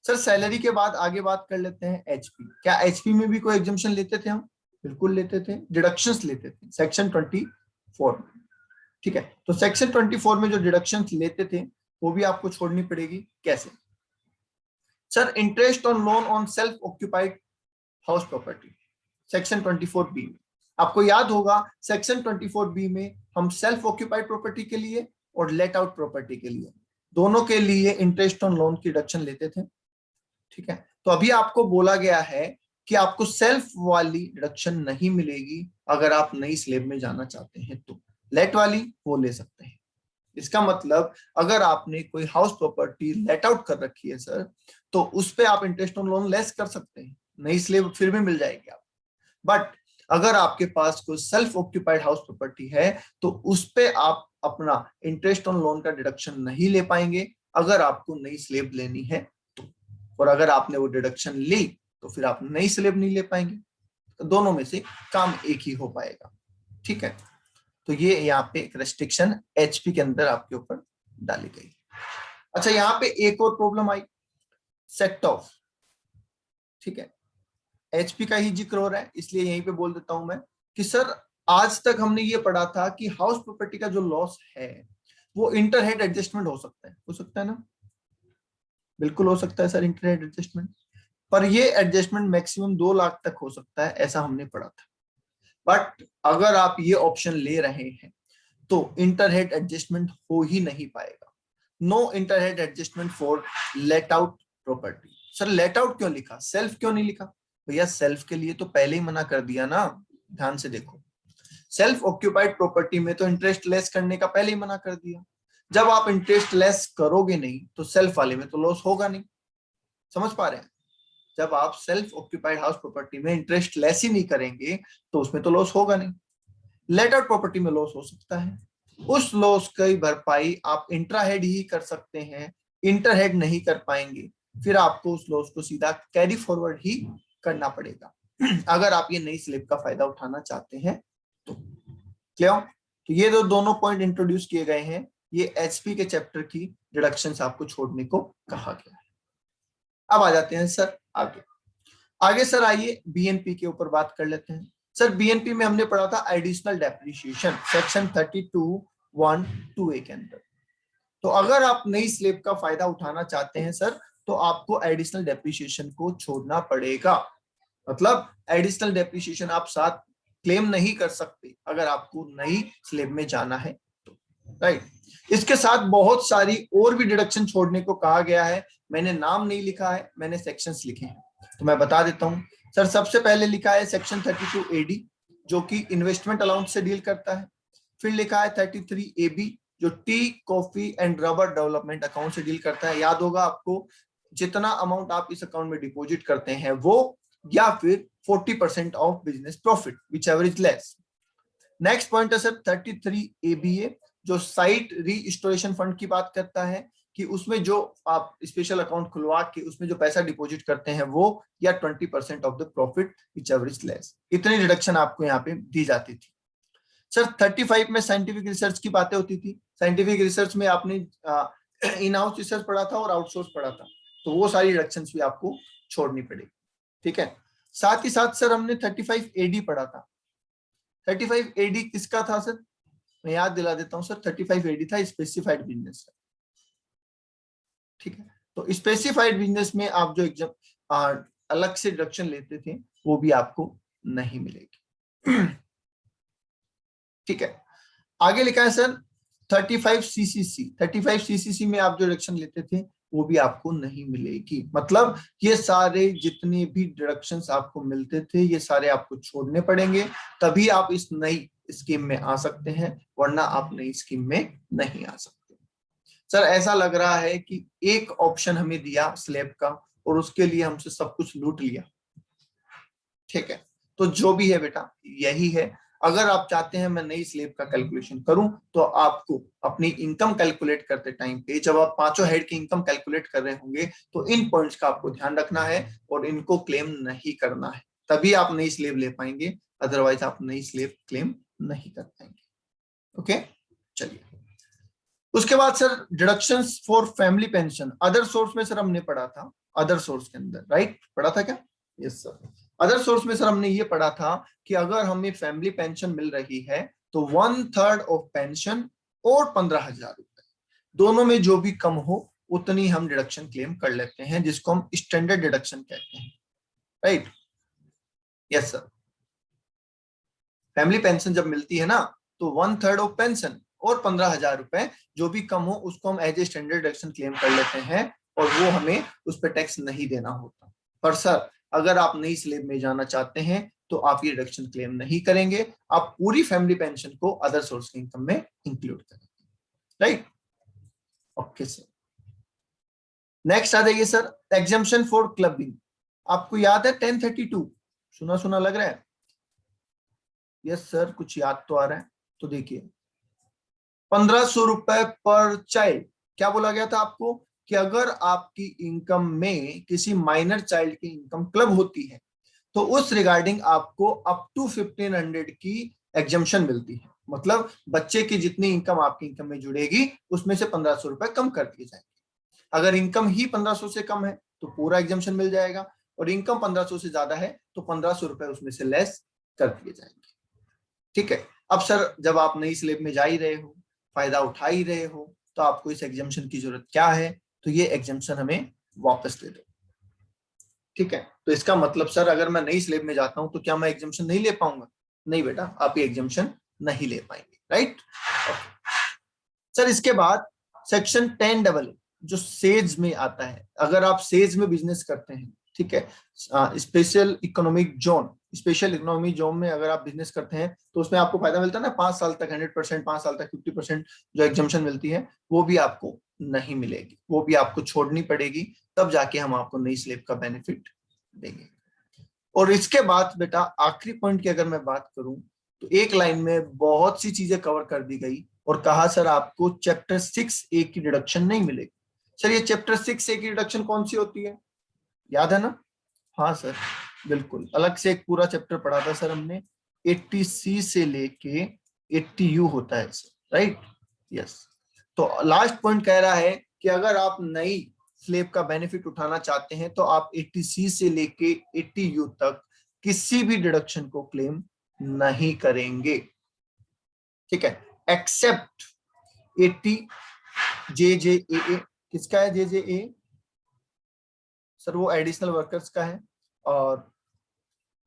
[SPEAKER 1] सर, सैलरी के बाद आगे बात कर लेते हैं एचपी। क्या एचपी में भी कोई एग्जम्पशन लेते थे हम? बिल्कुल लेते थे, डिडक्शंस लेते थे सेक्शन 24 में, ठीक है। तो सेक्शन 24 में जो डिडक्शंस लेते थे वो भी आपको छोड़नी पड़ेगी। कैसे sir? Interest on loan on self occupied house property, section 24B में, आपको याद होगा सेक्शन 24B में हम सेल्फ ऑक्यूपाइड प्रॉपर्टी के लिए और लेट आउट प्रॉपर्टी के लिए दोनों के लिए इंटरेस्ट ऑन लोन की डिडक्शन लेते थे, ठीक है। तो अभी आपको बोला गया है कि आपको सेल्फ वाली डिडक्शन नहीं मिलेगी अगर आप नई स्लेब में जाना चाहते हैं, तो लेट वाली वो ले सकते हैं। इसका मतलब अगर आपने कोई हाउस प्रॉपर्टी लेट आउट कर रखी है सर, तो उस पे आप इंटरेस्ट ऑन लोन लेस कर सकते हैं, नई स्लेब फिर भी मिल जाएगी आप। बट अगर आपके पास कोई सेल्फ ऑक्यूपाइड हाउस प्रॉपर्टी है तो उस पे आप अपना इंटरेस्ट ऑन लोन का डिडक्शन नहीं ले पाएंगे अगर आपको नई स्लेब लेनी है तो। और अगर आपने वो डिडक्शन ली तो फिर आप नई स्लेब नहीं ले पाएंगे, तो दोनों में से काम एक ही हो पाएगा, ठीक है। तो ये यहाँ पे एक रेस्ट्रिक्शन एचपी के अंदर आपके ऊपर डाली गई। अच्छा, यहाँ पे एक और प्रॉब्लम आई, सेट ऑफ, ठीक है। एचपी का ही जिक्र हो रहा है इसलिए यहीं पे बोल देता हूं मैं कि सर आज तक हमने ये पढ़ा था कि हाउस प्रॉपर्टी का जो लॉस है वो इंटरहेड एडजस्टमेंट हो सकता है ना, बिल्कुल हो सकता है सर इंटरहेड एडजस्टमेंट, पर ये एडजस्टमेंट मैक्सिमम 2 लाख तक हो सकता है, ऐसा हमने पढ़ा था। बट अगर आप ये ऑप्शन ले रहे हैं तो इंटरहेड एडजस्टमेंट हो ही नहीं पाएगा। No interhead adjustment for let out property. Sir let out क्यों लिखा, सेल्फ क्यों नहीं लिखा? भैया सेल्फ के लिए तो पहले ही मना कर दिया ना, ध्यान से देखो। सेल्फ ऑक्यूपाइड प्रॉपर्टी में तो इंटरेस्ट लेस करने का पहले ही मना कर दिया। जब आप इंटरेस्ट लेस करोगे नहीं तो सेल्फ वाले में तो लॉस होगा नहीं, समझ पा रहे हैं? जब आप सेल्फ ऑक्यूपाइड हाउस प्रॉपर्टी में इंटरेस्ट लेस ही नहीं करेंगे तो उसमें तो लॉस होगा नहीं। लेट आउट प्रॉपर्टी में लॉस हो सकता है, उस लॉस की भरपाई आप इंट्रा हेड ही कर सकते हैं, इंटर हेड नहीं कर पाएंगे, फिर आपको उस लॉस को सीधा कैरी फॉरवर्ड ही करना पड़ेगा अगर आप ये नई स्लिप का फायदा उठाना चाहते हैं तो। क्लियर? तो ये जो दोनों पॉइंट इंट्रोड्यूस किए गए हैं ये एचपी के चैप्टर की डिडक्शंस आपको छोड़ने को कहा गया है। अब आ जाते हैं सर आगे। आगे सर आइए बीएनपी के ऊपर बात कर लेते हैं। सर बीएनपी में हमने पढ़ा था एडिशनल डेप्रिसिएशन सेक्शन 32(1)(2)(a) के अंदर। तो अगर आप नई स्लेब का फायदा उठाना चाहते हैं सर तो आपको एडिशनल डेप्रिसिएशन को छोड़ना पड़ेगा। मतलब एडिशनल डेप्रिसिएशन आप साथ क्लेम नहीं कर सकते अगर आपको नई स्लेब में जाना है तो, राइट। इसके साथ बहुत सारी और भी डिडक्शन छोड़ने को कहा गया है, मैंने नाम नहीं लिखा है, मैंने सेक्शंस लिखे हैं तो मैं बता देता हूं। सर सबसे पहले लिखा है सेक्शन 32AD जो कि इन्वेस्टमेंट अलाउंस से डील करता है। फिर लिखा है 33AB जो tea coffee and rubber development account से डील करता है। याद होगा आपको, जितना अमाउंट आप इस अकाउंट में डिपॉजिट करते हैं वो या फिर 40% of business profit which ever is less. Next point है सर 33ABA जो साइट रीस्टोरेशन फंड की बात करता है कि उसमें जो आप स्पेशल अकाउंट खुलवा के उसमें जो पैसा डिपॉजिट करते हैं वो या 20% of the profit which ever is less. इतनी रिडक्शन आपको यहाँ पे दी जाती थी। सर 35 में साइंटिफिक रिसर्च की बातें होती थी। साइंटिफिक रिसर्च में आपने इन हाउस रिसर्च पढ़ा था और आउटसोर्स पढ़ा था, तो वो सारी रिडक्शन भी आपको छोड़नी पड़ेगी, ठीक है। साथ ही साथ सर हमने 35AD पढ़ा था। 35AD किसका था सर? मैं याद दिला देता हूं सर, 35AD था स्पेसिफाइड बिजनेस, ठीक है। तो स्पेसिफाइड बिजनेस में आप जो एग्जाम अलग से डिडक्शन लेते थे वो भी आपको नहीं मिलेगी, ठीक है। आगे लिखा है सर 35CCC। 35CCC में आप जो डिडक्शन लेते थे वो भी आपको नहीं मिलेगी। मतलब ये सारे जितने भी डिडक्शंस आपको मिलते थे ये सारे आपको छोड़ने पड़ेंगे, तभी आप इस नई स्कीम में आ सकते हैं, वरना आप नई स्कीम में नहीं आ सकते। सर ऐसा लग रहा है कि एक ऑप्शन हमें दिया स्लैब का और उसके लिए हमसे सब कुछ लूट लिया, ठीक है। तो जो भी है बेटा यही है। अगर आप चाहते हैं मैं नई स्लैब का कैलकुलेशन करूं तो आपको अपनी इनकम कैलकुलेट करते टाइम पे जब आप पांचों हेड की इनकम कैलकुलेट कर रहे होंगे तो इन पॉइंट्स का आपको ध्यान रखना है और इनको क्लेम नहीं करना है, तभी आप नई स्लैब ले पाएंगे, अदरवाइज आप नई स्लैब क्लेम नहीं कर पाएंगे। ओके, चलिए। उसके बाद sir deductions for family pension other source में सर हमने पढ़ा था, अदर सोर्स के अंदर, राइट, पढ़ा था क्या? Yes sir. अदर सोर्स में सर हमने ये पढ़ा था कि अगर हमें फैमिली पेंशन मिल रही है तो 1/3 ऑफ पेंशन और 15,000 रुपए दोनों में जो भी कम हो उतनी हम डिडक्शन क्लेम कर लेते हैं, जिसको हम स्टैंडर्ड डिडक्शन कहते हैं, right. Yes sir, family pension जब मिलती है ना, तो 1/3 ऑफ पेंशन और 15,000 रुपए जो भी कम हो उसको हम as a standard deduction claim कर लेते हैं और वो हमें उस पर टैक्स नहीं देना होता। पर सर अगर आप नई स्लेब में जाना चाहते हैं तो आप ये डिडक्शन क्लेम नहीं करेंगे, आप पूरी फैमिली पेंशन को अदर सोर्स की इनकम में इंक्लूड करेंगे, राइट? ओके सर, नेक्स्ट आ जाइए सर, एग्जम्पशन फॉर क्लबिंग। आपको याद है 1032? सुना सुना लग रहा है? यस सर, कुछ याद तो आ रहा है। तो देखिए 1500 रुपए पर चाइल्ड, क्या बोला गया था आपको कि अगर आपकी इनकम में किसी माइनर चाइल्ड की इनकम क्लब होती है तो उस रिगार्डिंग आपको अप टू 1500 की एग्जम्पशन मिलती है। मतलब बच्चे की जितनी इनकम आपकी इनकम में जुड़ेगी उसमें से 1500 रुपए कम कर दिए जाएंगे। अगर इनकम ही 1500 से कम है तो पूरा एग्जम्पशन मिल जाएगा, और इनकम 1500 से ज्यादा है तो 1500 रुपए उसमें से लेस कर दिए जाएंगे। ठीक है, अब सर जब आप नई स्लेब में जा ही रहे हो, फायदा उठा ही रहे हो, तो आपको इस एग्जम्पशन की जरूरत क्या है? तो ये एग्जम्पशन हमें वापस दे दो। ठीक है, तो इसका मतलब सर अगर मैं नई स्लेब में जाता हूं तो क्या मैं एग्जम्पशन नहीं ले पाऊंगा? नहीं बेटा, आप ये एग्जम्पशन नहीं ले पाएंगे, राइट? सर इसके बाद सेक्शन 10AA जो सेज में आता है, अगर आप सेज में बिजनेस करते हैं, ठीक है, special economic zone, special economic zone में अगर आप बिजनेस करते हैं तो उसमें आपको फायदा मिलता है ना, 5 साल तक 100%, 5 साल तक 50% जो एग्जम्पशन मिलती है वो भी आपको नहीं मिलेगी, वो भी आपको छोड़नी पड़ेगी, तब जाके हम आपको नई स्लेब का बेनिफिट देंगे। और इसके बाद बेटा आखिरी पॉइंट की अगर मैं बात करूं तो एक लाइन में बहुत सी चीजें कवर कर दी गई और कहा सर आपको चैप्टर 6A की डिडक्शन नहीं मिलेगी। सर ये चैप्टर 6A की डिडक्शन कौन सी होती है, याद है ना? हाँ सर बिल्कुल, अलग से एक पूरा चैप्टर पढ़ा था सर हमने, 80C से लेके 80U होता है सर, राइट? यस। तो लास्ट पॉइंट कह रहा है कि अगर आप नई स्लेब का बेनिफिट उठाना चाहते हैं तो आप 80C से लेके 80U तक किसी भी डिडक्शन को क्लेम नहीं करेंगे। ठीक है, एक्सेप्ट 80JJAA। किसका है JJA? सर वो एडिशनल वर्कर्स का है। और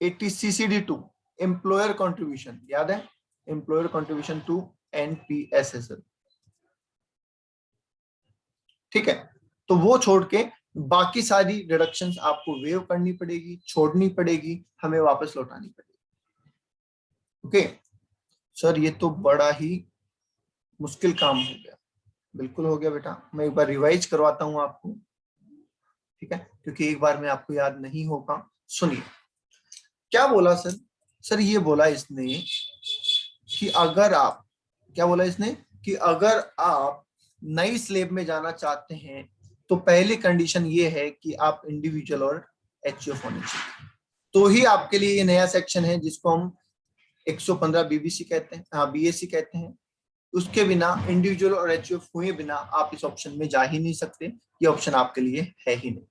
[SPEAKER 1] 80CCD2 एम्प्लॉयर कंट्रीब्यूशन, याद है? Employer contribution to NPS। ठीक है, तो वो छोड़ के बाकी सारी डिडक्शंस आपको वेव करनी पड़ेगी, छोड़नी पड़ेगी, हमें वापस लौटानी पड़ेगी। ओके सर, ये तो बड़ा ही मुश्किल काम हो गया। बिल्कुल हो गया बेटा, मैं एक बार रिवाइज करवाता हूं आपको, ठीक है, क्योंकि एक बार में आपको याद नहीं होगा। सुनिए क्या बोला सर। सर ये बोला इसने कि अगर आप, क्या बोला इसने कि अगर आप नई स्लेब में जाना चाहते हैं तो पहली कंडीशन ये है कि आप इंडिविजुअल और एचयूएफ होने चाहिए, तो ही आपके लिए ये नया सेक्शन है जिसको हम 115 बीबीसी कहते हैं, हाँ बीएससी कहते हैं। उसके बिना, इंडिविजुअल और एचयूएफ हुए बिना आप इस ऑप्शन में जा ही नहीं सकते, ये ऑप्शन आपके लिए है ही नहीं।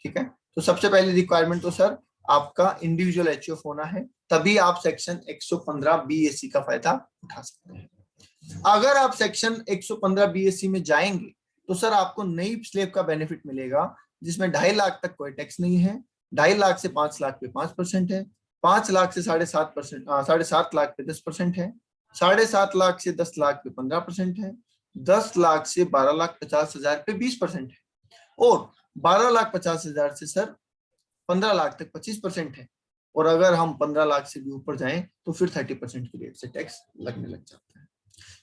[SPEAKER 1] ठीक है, तो सबसे पहली रिक्वायरमेंट तो सर आपका इंडिविजुअल एचयूएफ होना है, तभी आप सेक्शन 115 बीएससी का फायदा उठा सकते हैं। अगर आप सेक्शन 115 बीएससी में जाएंगे तो सर आपको नई स्लेब का बेनिफिट मिलेगा जिसमें 2.5 लाख तक कोई टैक्स नहीं है, 2.5 लाख से 5 लाख पे 5% है, 5 लाख से 7.5%, 7.5 लाख पे 10% है, 7.5 लाख से 10 लाख पे 15% है, 10 लाख से 12,50,000 पे 20% है, और 12,50,000 से सर 15 लाख तक 25% है, और अगर हम 15 लाख से भी ऊपर जाएं तो फिर 30% की रेट से टैक्स लगने लग जाता है।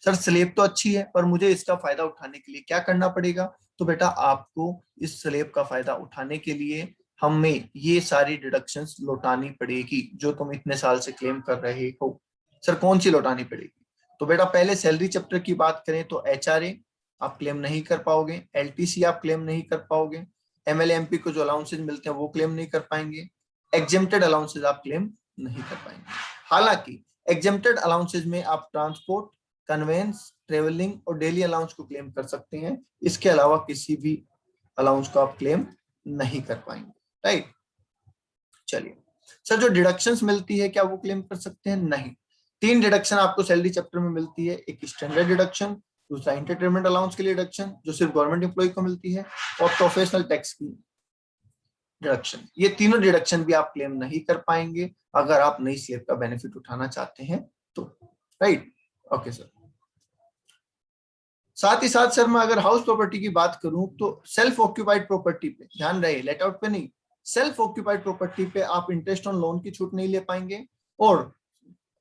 [SPEAKER 1] सर स्लेब तो अच्छी है पर मुझे इसका फायदा उठाने के लिए क्या करना पड़ेगा? तो बेटा आपको इस स्लेब का फायदा उठाने के लिए हमें ये सारी डिडक्शंस लौटानी पड़ेगी जो तुम इतने साल से क्लेम कर रहे हो। सर कौन सी लौटानी पड़ेगी? तो बेटा पहले सैलरी चैप्टर की बात करें तो एचआरए आप क्लेम नहीं कर पाओगे, एलटीसी आप क्लेम नहीं कर पाओगे, एमएलए एमपी को जो अलाउंसेज मिलते हैं वो क्लेम नहीं कर पाएंगे, एग्जेम्प्टेड अलाउंसेज आप क्लेम नहीं कर पाएंगे। हालांकि एग्जेम्प्टेड अलाउंसेज में आप ट्रांसपोर्ट, कन्वेंस, ट्रेवलिंग और डेली अलाउंस को क्लेम कर सकते हैं, इसके अलावा किसी भी अलाउंस को आप क्लेम नहीं कर पाएंगे, राइट? चलिए सर जो डिडक्शंस मिलती है क्या वो क्लेम कर सकते हैं? नहीं। 3 डिडक्शन आपको सैलरी चैप्टर में मिलती है, एक स्टैंडर्ड डिडक्शन, दूसरा एंटरटेनमेंट अलाउंस के लिए डिडक्शन जो सिर्फ गवर्नमेंट एम्प्लॉय को मिलती है, और प्रोफेशनल टैक्स की डिडक्शन, ये तीनों डिडक्शन भी आप क्लेम नहीं कर पाएंगे अगर आप नई स्लेब का बेनिफिट उठाना चाहते हैं तो, राइट। Okay sir. साथ ही साथ सर मैं अगर हाउस प्रॉपर्टी की बात करूं तो सेल्फ ऑक्यूपाइड प्रॉपर्टी पे ध्यान रहे, लेट आउट पे नहीं, सेल्फ ऑक्यूपाइड प्रॉपर्टी पे आप इंटरेस्ट ऑन लोन की छूट नहीं ले पाएंगे और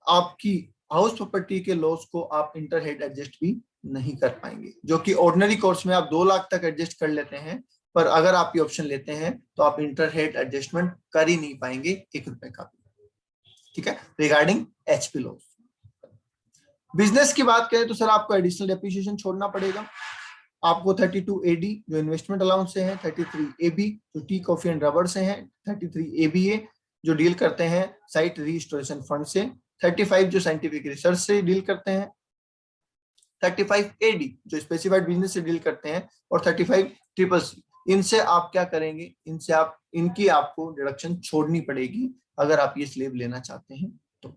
[SPEAKER 1] आपकी हाउस प्रॉपर्टी के लॉस को आप इंटर हेड एडजस्ट भी नहीं कर पाएंगे, जो कि ऑर्डिनरी कोर्स में आप 2 लाख तक एडजस्ट कर लेते हैं, पर अगर आप ये ऑप्शन लेते हैं तो आप इंटर हेड एडजस्टमेंट कर ही नहीं पाएंगे 1 रुपए का भी, ठीक है। Regarding HP loss. बिजनेस की बात करें तो सर आपको एडिशनल डेप्रिसिएशन छोड़ना पड़ेगा। आपको 32 AD जो इन्वेस्टमेंट अलाउंस से है, 33 AB जो टी कॉफी एंड रबर से है, 33 ABA जो डील करते हैं साइट रिस्टोरेशन फंड से, 35 जो साइंटिफिक रिसर्च से डील करते हैं, 35 AD जो स्पेसिफाइड बिजनेस से डील करते हैं और 35 CCC। इनसे आप क्या करेंगे, इनसे आप इनकी आपको डिडक्शन छोड़नी पड़ेगी अगर आप ये स्लेब लेना चाहते हैं तो।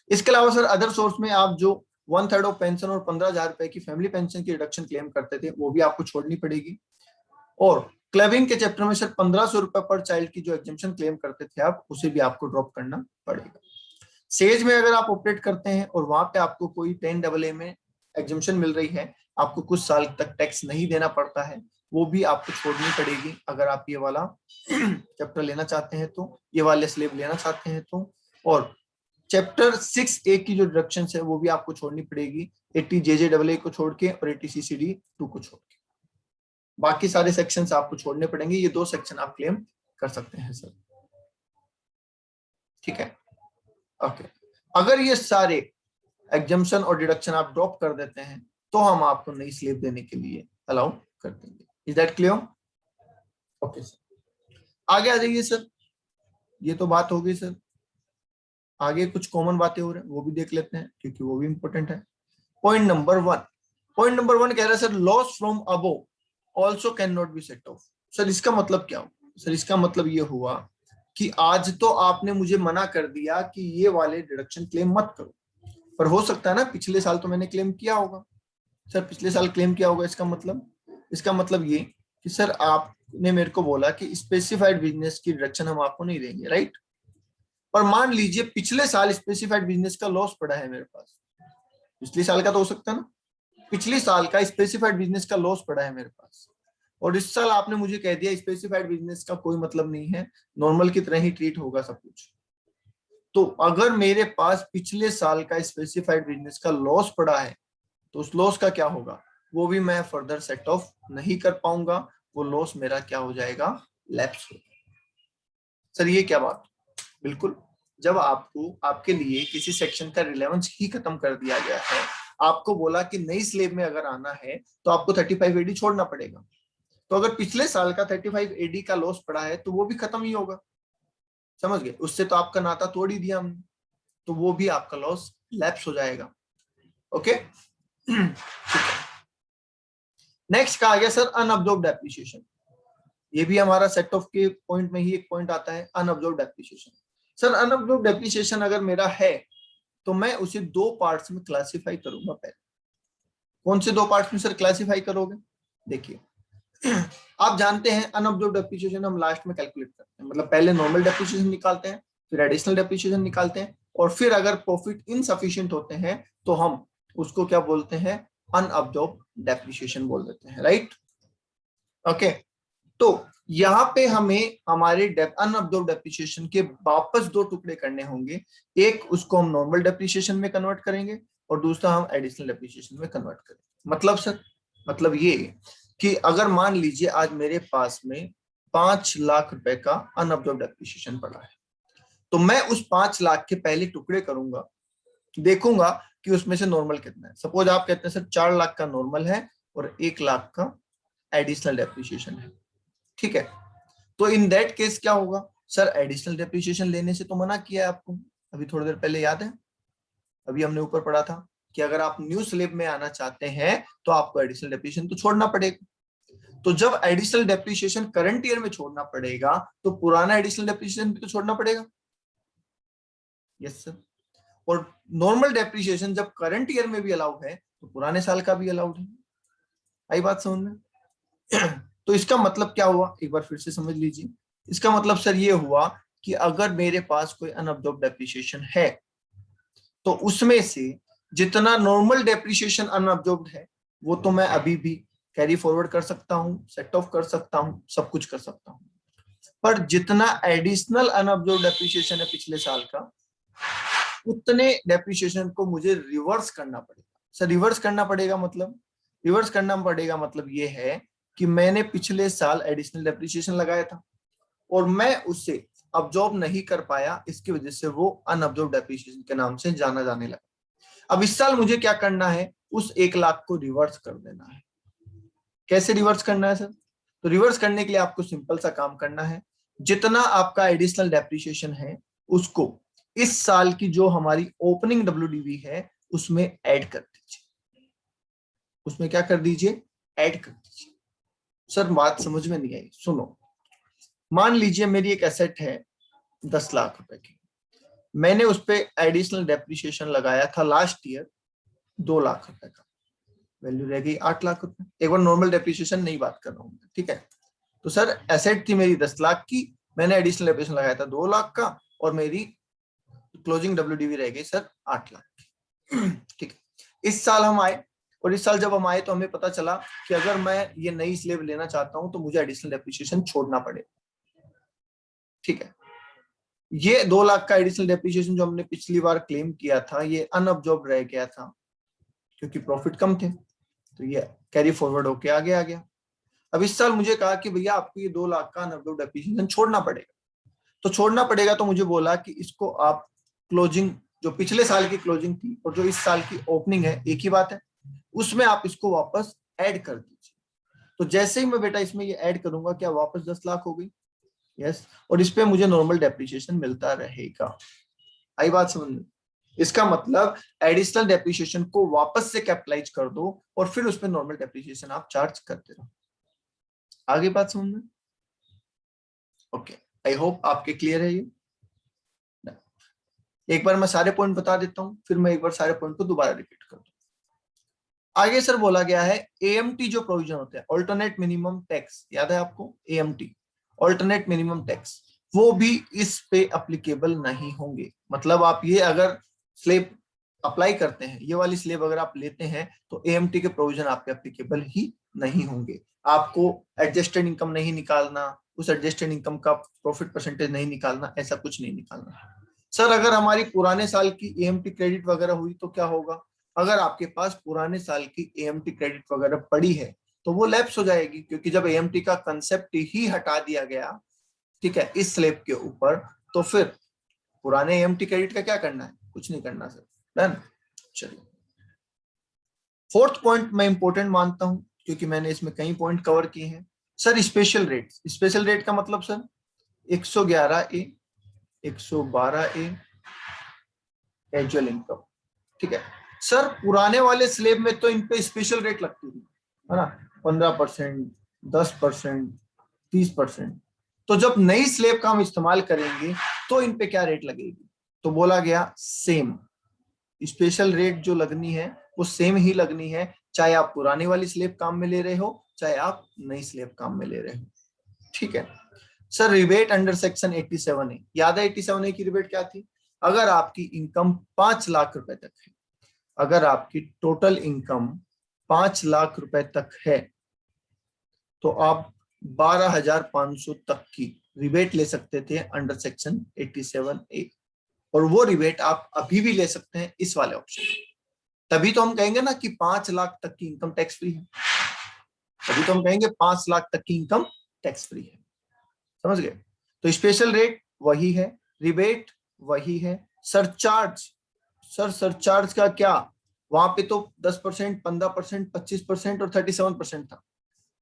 [SPEAKER 1] इसके अलावा सर अदर सोर्स में आप जो 1/3 ऑफ पेंशन और 15,000 रुपए की फैमिली पेंशन की रिडक्शन क्लेम करते थे वो भी आपको छोड़नी पड़ेगी। और क्लबिंग के चैप्टर में सर 1500 रुपए पर चाइल्ड की जो एग्जेम्पशन क्लेम करते थे आप, उसे भी आपको ड्रॉप करना पड़ेगा। सेज में अगर आप ऑपरेट करते हैं और वहां पे आपको कोई 10AA में एग्जेम्पशन मिल रही है, आपको कुछ साल तक टैक्स नहीं देना पड़ता है, वो भी आपको छोड़नी पड़ेगी अगर आप ये वाला चैप्टर लेना चाहते हैं तो, ये वाले स्लेब लेना चाहते हैं तो। और चैप्टर 6A की जो डिडक्शन है वो भी आपको छोड़नी पड़ेगी, 80 JJAA को छोड़ के और 80 CCD 2 को छोड़ के। बाकी सारे सेक्शंस आपको छोड़ने पड़ेंगे, ये 2 सेक्शन आप क्लेम कर सकते हैं सर, ठीक है। ओके, अगर ये सारे एग्जम्पशन और डिडक्शन आप ड्रॉप कर देते हैं तो हम आपको नई स्लेब देने के लिए अलाउ कर देंगे। Is that clear? Okay sir, आगे आ जाइए सर। ये तो बात हो गई सर, आगे कुछ कॉमन बातें हो रही हैं वो भी देख लेते हैं क्योंकि वो भी इंपॉर्टेंट है। पॉइंट नंबर 1 कह रहा है sir loss from above also can not be set of. Sir इसका मतलब क्या हुआ? सर इसका मतलब ये हुआ कि आज तो आपने मुझे मना कर दिया कि ये वाले डिडक्शन क्लेम मत करो, पर हो सकता है ना पिछले साल तो मैंने क्लेम किया होगा। सर पिछले साल क्लेम किया होगा, इसका मतलब ये कि सर आपने मेरे को बोला कि स्पेसिफाइड बिजनेस की डिडक्शन हम आपको नहीं देंगे, राइट। पर मान लीजिए पिछले साल स्पेसिफाइड बिजनेस का लॉस पड़ा है मेरे पास, पिछले साल का तो हो सकता है ना, पिछले साल का स्पेसिफाइड बिजनेस का लॉस पड़ा है मेरे पास, और इस साल आपने मुझे कह दिया स्पेसिफाइड बिजनेस का कोई मतलब नहीं है, नॉर्मल की तरह ही ट्रीट होगा सब कुछ। तो अगर मेरे पास पिछले साल का स्पेसिफाइड बिजनेस का लॉस पड़ा है तो उस लॉस का क्या होगा, वो भी मैं फर्दर सेट ऑफ नहीं कर पाऊंगा, वो लॉस मेरा क्या हो जाएगा, लैप्स हो। सर ये क्या बात? बिल्कुल, जब आपको आपके लिए किसी सेक्शन का रिलेवेंस ही खत्म कर दिया गया है, आपको बोला कि नई स्लेब में अगर आना है तो आपको 35 AD छोड़ना पड़ेगा, तो अगर पिछले साल का 35 AD का लॉस पड़ा है तो वो भी खत्म ही होगा, समझ गए, उससे तो आपका नाता तोड़ ही दिया हमने, तो वो भी आपका लॉस लैप्स हो जाएगा। ओके, नेक्स्ट का आ गया सर अनअब्जॉर्ब्ड डेप्रिसिएशन। ये भी हमारा सेट ऑफ के पॉइंट में ही एक पॉइंट आता है, अनअब्जॉर्ब्ड डेप्रिसिएशन। सर अनअब्जॉर्ब्ड डेप्रिसिएशन अगर मेरा है तो मैं उसे 2 पार्ट्स में क्लासिफाई करूंगा। पहले कौन से 2 पार्ट्स में सर क्लासिफाई करोगे? देखिए आप जानते हैं अनअब्जॉर्ब्ड डेप्रिसिएशन हम लास्ट में कैलकुलेट करते हैं, मतलब पहले नॉर्मल डेप्रिसिएशन निकालते हैं, फिर एडिशनल डेप्रिसिएशन निकालते हैं, और फिर अगर प्रॉफिट इनसफिशिएंट होते हैं तो हम उसको क्या बोलते हैं, अनअब्जॉर्ब्ड डेप्रिसिएशन बोल देते हैं, राइट। ओके, तो यहाँ पे हमें हमारे अनअब्जॉर्ब्ड डेप्रिसिएशन के वापस 2 टुकड़े करने होंगे, एक उसको हम नॉर्मल डेप्रिसिएशन में कन्वर्ट करेंगे और दूसरा हम एडिशनल डेप्रिसिएशन में कन्वर्ट करेंगे। मतलब सर, मतलब ये कि अगर मान लीजिए आज मेरे पास में 5 लाख रुपए का अनअब्जॉर्ब्ड डेप्रिसिएशन पड़ा है, तो मैं उस 5 लाख के पहले टुकड़े करूंगा, देखूंगा कि उसमें से नॉर्मल कितना है। सपोज आप कहते हैं सर 4 लाख का नॉर्मल है और 1 लाख का एडिशनल डेप्रिसिएशन है, ठीक है। तो इन दैट केस क्या होगा सर, एडिशनल डेप्रिसिएशन लेने से तो मना किया है आपको, अभी थोड़ी देर पहले याद है, अभी हमने ऊपर पढ़ा था कि अगर आप न्यू स्लेब में आना चाहते हैं तो आपको एडिशनल डेप्रिसिएशन तो छोड़ना पड़ेगा। तो जब एडिशनल डेप्रिसिएशन करंट ईयर में छोड़ना पड़ेगा तो पुराना एडिशनल डेप्रिसिएशन भी तो छोड़ना पड़ेगा। यस सर, और नॉर्मल डेप्रिसिएशन जब करंट ईयर में भी अलाउड है तो पुराने साल का भी अलाउड है। आई बात समझ में? तो इसका मतलब क्या हुआ, एक बार फिर से समझ लीजिए। इसका मतलब सर ये हुआ कि अगर मेरे पास कोई अनअब्जॉर्ब्ड डेप्रिसिएशन है तो उसमें से जितना नॉर्मल डेप्रिसिएशन अनअब्जॉर्ब्ड है वो तो मैं अभी भी कैरी फॉरवर्ड कर सकता हूं, सेट ऑफ कर सकता हूं, सब कुछ कर सकता हूं, पर जितना एडिशनल अनअब्जॉर्ब्ड डेप्रिसिएशन है पिछले साल का, उतने डेप्रिसिएशन को मुझे रिवर्स करना पड़ेगा। सर रिवर्स करना पड़ेगा मतलब, रिवर्स करना पड़ेगा मतलब ये है कि मैंने पिछले साल एडिशनल डेप्रिसिएशन लगाया था और मैं उससे अब्जॉर्ब नहीं कर पाया, इसकी वजह से वो अनअब्जॉर्ब डेप्रिसिएशन के नाम से जाना जाने लगा। अब इस साल मुझे क्या करना है, उस 1 लाख को रिवर्स कर देना है। कैसे रिवर्स करना है सर? तो रिवर्स करने के लिए आपको सिंपल सा काम करना है, जितना आपका एडिशनल डेप्रिसिएशन है उसको इस साल की जो हमारी ओपनिंग डब्ल्यूडीवी है उसमें ऐड कर दीजिए। उसमें क्या कर दीजिए, ऐड कर दीजिए। सर बात समझ में नहीं आई, सुनो। मान लीजिए मेरी एक एसेट है 10 लाख रुपए की, मैंने उस पर एडिशनल डेप्रिसिएशन लगाया था लास्ट ईयर 2 लाख रुपए का, वैल्यू रह गई 8 लाख रुपए। एक बार नॉर्मल डेप्रिसिएशन नहीं बात कर रहा हूँ, ठीक है। तो सर एसेट थी मेरी 10 लाख की, मैंने एडिशनल डेप्रिसिएशन लगाया था 2 लाख का और मेरी क्लोजिंग डब्ल्यूडीवी रह गई सर 8 लाख की। ठीक है। इस साल हम आए और इस साल जब हम आए तो हमें पता चला कि अगर मैं ये नई स्लेब लेना चाहता हूं तो मुझे एडिशनल डेप्रिसिएशन छोड़ना पड़ेगा। ठीक है। ये 2 लाख का एडिशनल डेप्रिसिएशन जो हमने पिछली बार क्लेम किया था ये अनअब्जॉर्ब रह गया था क्योंकि प्रॉफिट कम थे, तो ये कैरी फॉरवर्ड होके आगे आ गया। अब इस साल मुझे कहा कि भैया आपको ये 2 लाख का अनअब्जॉर्ब डेप्रिसिएशन छोड़ना पड़ेगा। तो छोड़ना पड़ेगा तो मुझे बोला कि इसको आप क्लोजिंग, जो पिछले साल की क्लोजिंग थी और जो इस साल की ओपनिंग है एक ही बात है, उसमें आप इसको वापस ऐड कर दीजिए। तो जैसे ही मैं बेटा इसमें ये ऐड करूंगा क्या वापस 10 लाख हो गई? यस। और इस पे मुझे नॉर्मल डेप्रिसिएशन मिलता रहेगा। आई बात समझ में? इसका मतलब एडिशनल डेप्रिसिएशन को वापस से कैपिटलाइज कर दो और फिर उस पर नॉर्मल डेप्रिसिएशन आप चार्ज करते रहो। आगे बात समझ में? ओके, आई होप आपके क्लियर है ये। एक बार मैं सारे पॉइंट बता देता हूं, फिर मैं एक बार सारे पॉइंट को दोबारा रिपीट कर दूं। आगे सर बोला गया है एएमटी जो प्रोविजन होते हैं, अल्टरनेट मिनिमम टैक्स, याद है आपको एएमटी, अल्टरनेट मिनिमम टैक्स, वो भी इस पे अप्लीकेबल नहीं होंगे। मतलब आप ये अगर स्लेब अप्लाई करते हैं, ये वाली स्लेब अगर आप लेते हैं तो एएमटी के प्रोविजन आप पे अप्लीकेबल ही नहीं होंगे। आपको एडजस्टेड इनकम नहीं निकालना, उस एडजस्टेड इनकम का प्रॉफिट परसेंटेज नहीं निकालना, ऐसा कुछ नहीं निकालना। सर अगर हमारी पुराने साल की एएमटी क्रेडिट वगैरह हुई तो क्या होगा? अगर आपके पास पुराने साल की एएमटी क्रेडिट वगैरह पड़ी है तो वो लैप्स हो जाएगी, क्योंकि जब एएमटी का कंसेप्ट ही हटा दिया गया, ठीक है, इस स्लेब के ऊपर, तो फिर पुराने एएमटी क्रेडिट का क्या करना है? कुछ नहीं करना सर। डन। चलिए, फोर्थ पॉइंट मैं इंपॉर्टेंट मानता हूं क्योंकि मैंने इसमें कई पॉइंट कवर किए हैं। Sir special rate, special rate का मतलब sir 111A, 112A casual income. ठीक है सर, पुराने वाले स्लेब में तो इन पे स्पेशल रेट लगती थी, है ना, 15%, 10%, 30%। तो जब नई स्लेब का हम इस्तेमाल करेंगे तो इन पे क्या रेट लगेगी? तो बोला गया सेम स्पेशल रेट जो लगनी है वो सेम ही लगनी है, चाहे आप पुरानी वाली स्लेब काम में ले रहे हो चाहे आप नई स्लेब काम में ले रहे हो। ठीक है sir, rebate under section 87A, याद है 87A की रिबेट क्या थी? अगर आपकी इनकम 5 लाख रुपए तक है, अगर आपकी टोटल इनकम 5 लाख रुपए तक है तो आप 12,500 तक की रिबेट ले सकते थे अंडर सेक्शन 87A, और वो रिबेट आप अभी भी ले सकते हैं इस वाले ऑप्शन में। तभी तो हम कहेंगे ना कि 5 लाख तक की इनकम टैक्स फ्री है, तभी तो हम कहेंगे 5 लाख तक की इनकम टैक्स फ्री है। समझ गए? तो स्पेशल रेट वही है, रिबेट वही है, सरचार्ज, सर सरचार्ज का क्या? वहां पे तो 10%, 15%, 25% और 37% था,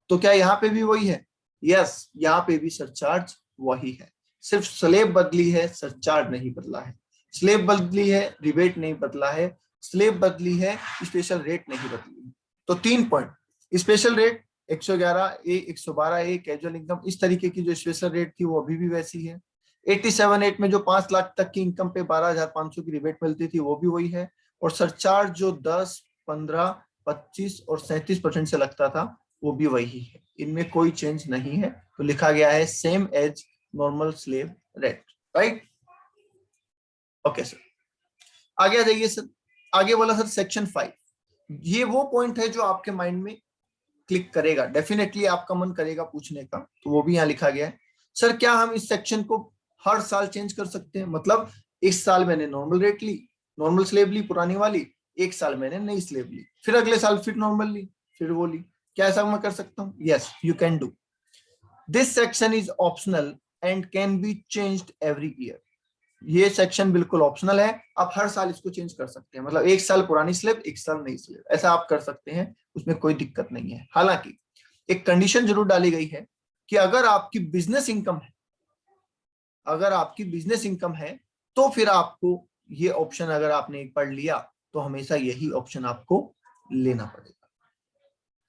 [SPEAKER 1] तो क्या यहाँ पे भी वही है? यस, यहाँ पे भी सरचार्ज वही है, सिर्फ स्लेब बदली है, सरचार्ज नहीं बदला है। स्लेब बदली है, रिबेट नहीं बदला है, स्लेब बदली है, स्पेशल रेट नहीं बदली है। तो 3 point, special rate 111A, 112A casual income, इस तरीके की जो स्पेशल रेट थी वो अभी भी वैसी है। 87(8) में जो 5 लाख तक की इनकम पे 12,500 की रिबेट मिलती थी वो भी वही है, और सरचार्ज जो 10, 15, 25 और 37% से लगता था वो भी वही है, इनमें कोई चेंज नहीं है। तो लिखा गया है same as normal slab rate, right. Okay sir, आगे आ जाइए सर। आगे बोला सर सेक्शन 5, ये वो पॉइंट है जो आपके माइंड में क्लिक करेगा, डेफिनेटली आपका मन करेगा पूछने का, तो वो भी यहाँ लिखा गया है। सर क्या हम इस सेक्शन को हर साल चेंज कर सकते हैं? मतलब इस साल मैंने नॉर्मल रेट ली, नॉर्मल स्लेब ली पुरानी वाली, एक साल मैंने नई स्लेब ली, फिर अगले साल फिर नॉर्मल ली, फिर वो ली, क्या ऐसा मैं कर सकता हूँ? Yes, you can do. This section is optional and can be changed every year. ये सेक्शन बिल्कुल ऑप्शनल है, आप हर साल इसको चेंज कर सकते हैं। मतलब एक साल पुरानी स्लेब, एक साल नई स्लेब, ऐसा आप कर सकते हैं, उसमें कोई दिक्कत नहीं है। हालांकि एक कंडीशन जरूर डाली गई है कि अगर आपकी बिजनेस इनकम है, अगर आपकी बिजनेस इनकम है तो फिर आपको ये ऑप्शन, अगर आपने एक पढ़ लिया तो हमेशा यही ऑप्शन आपको लेना पड़ेगा।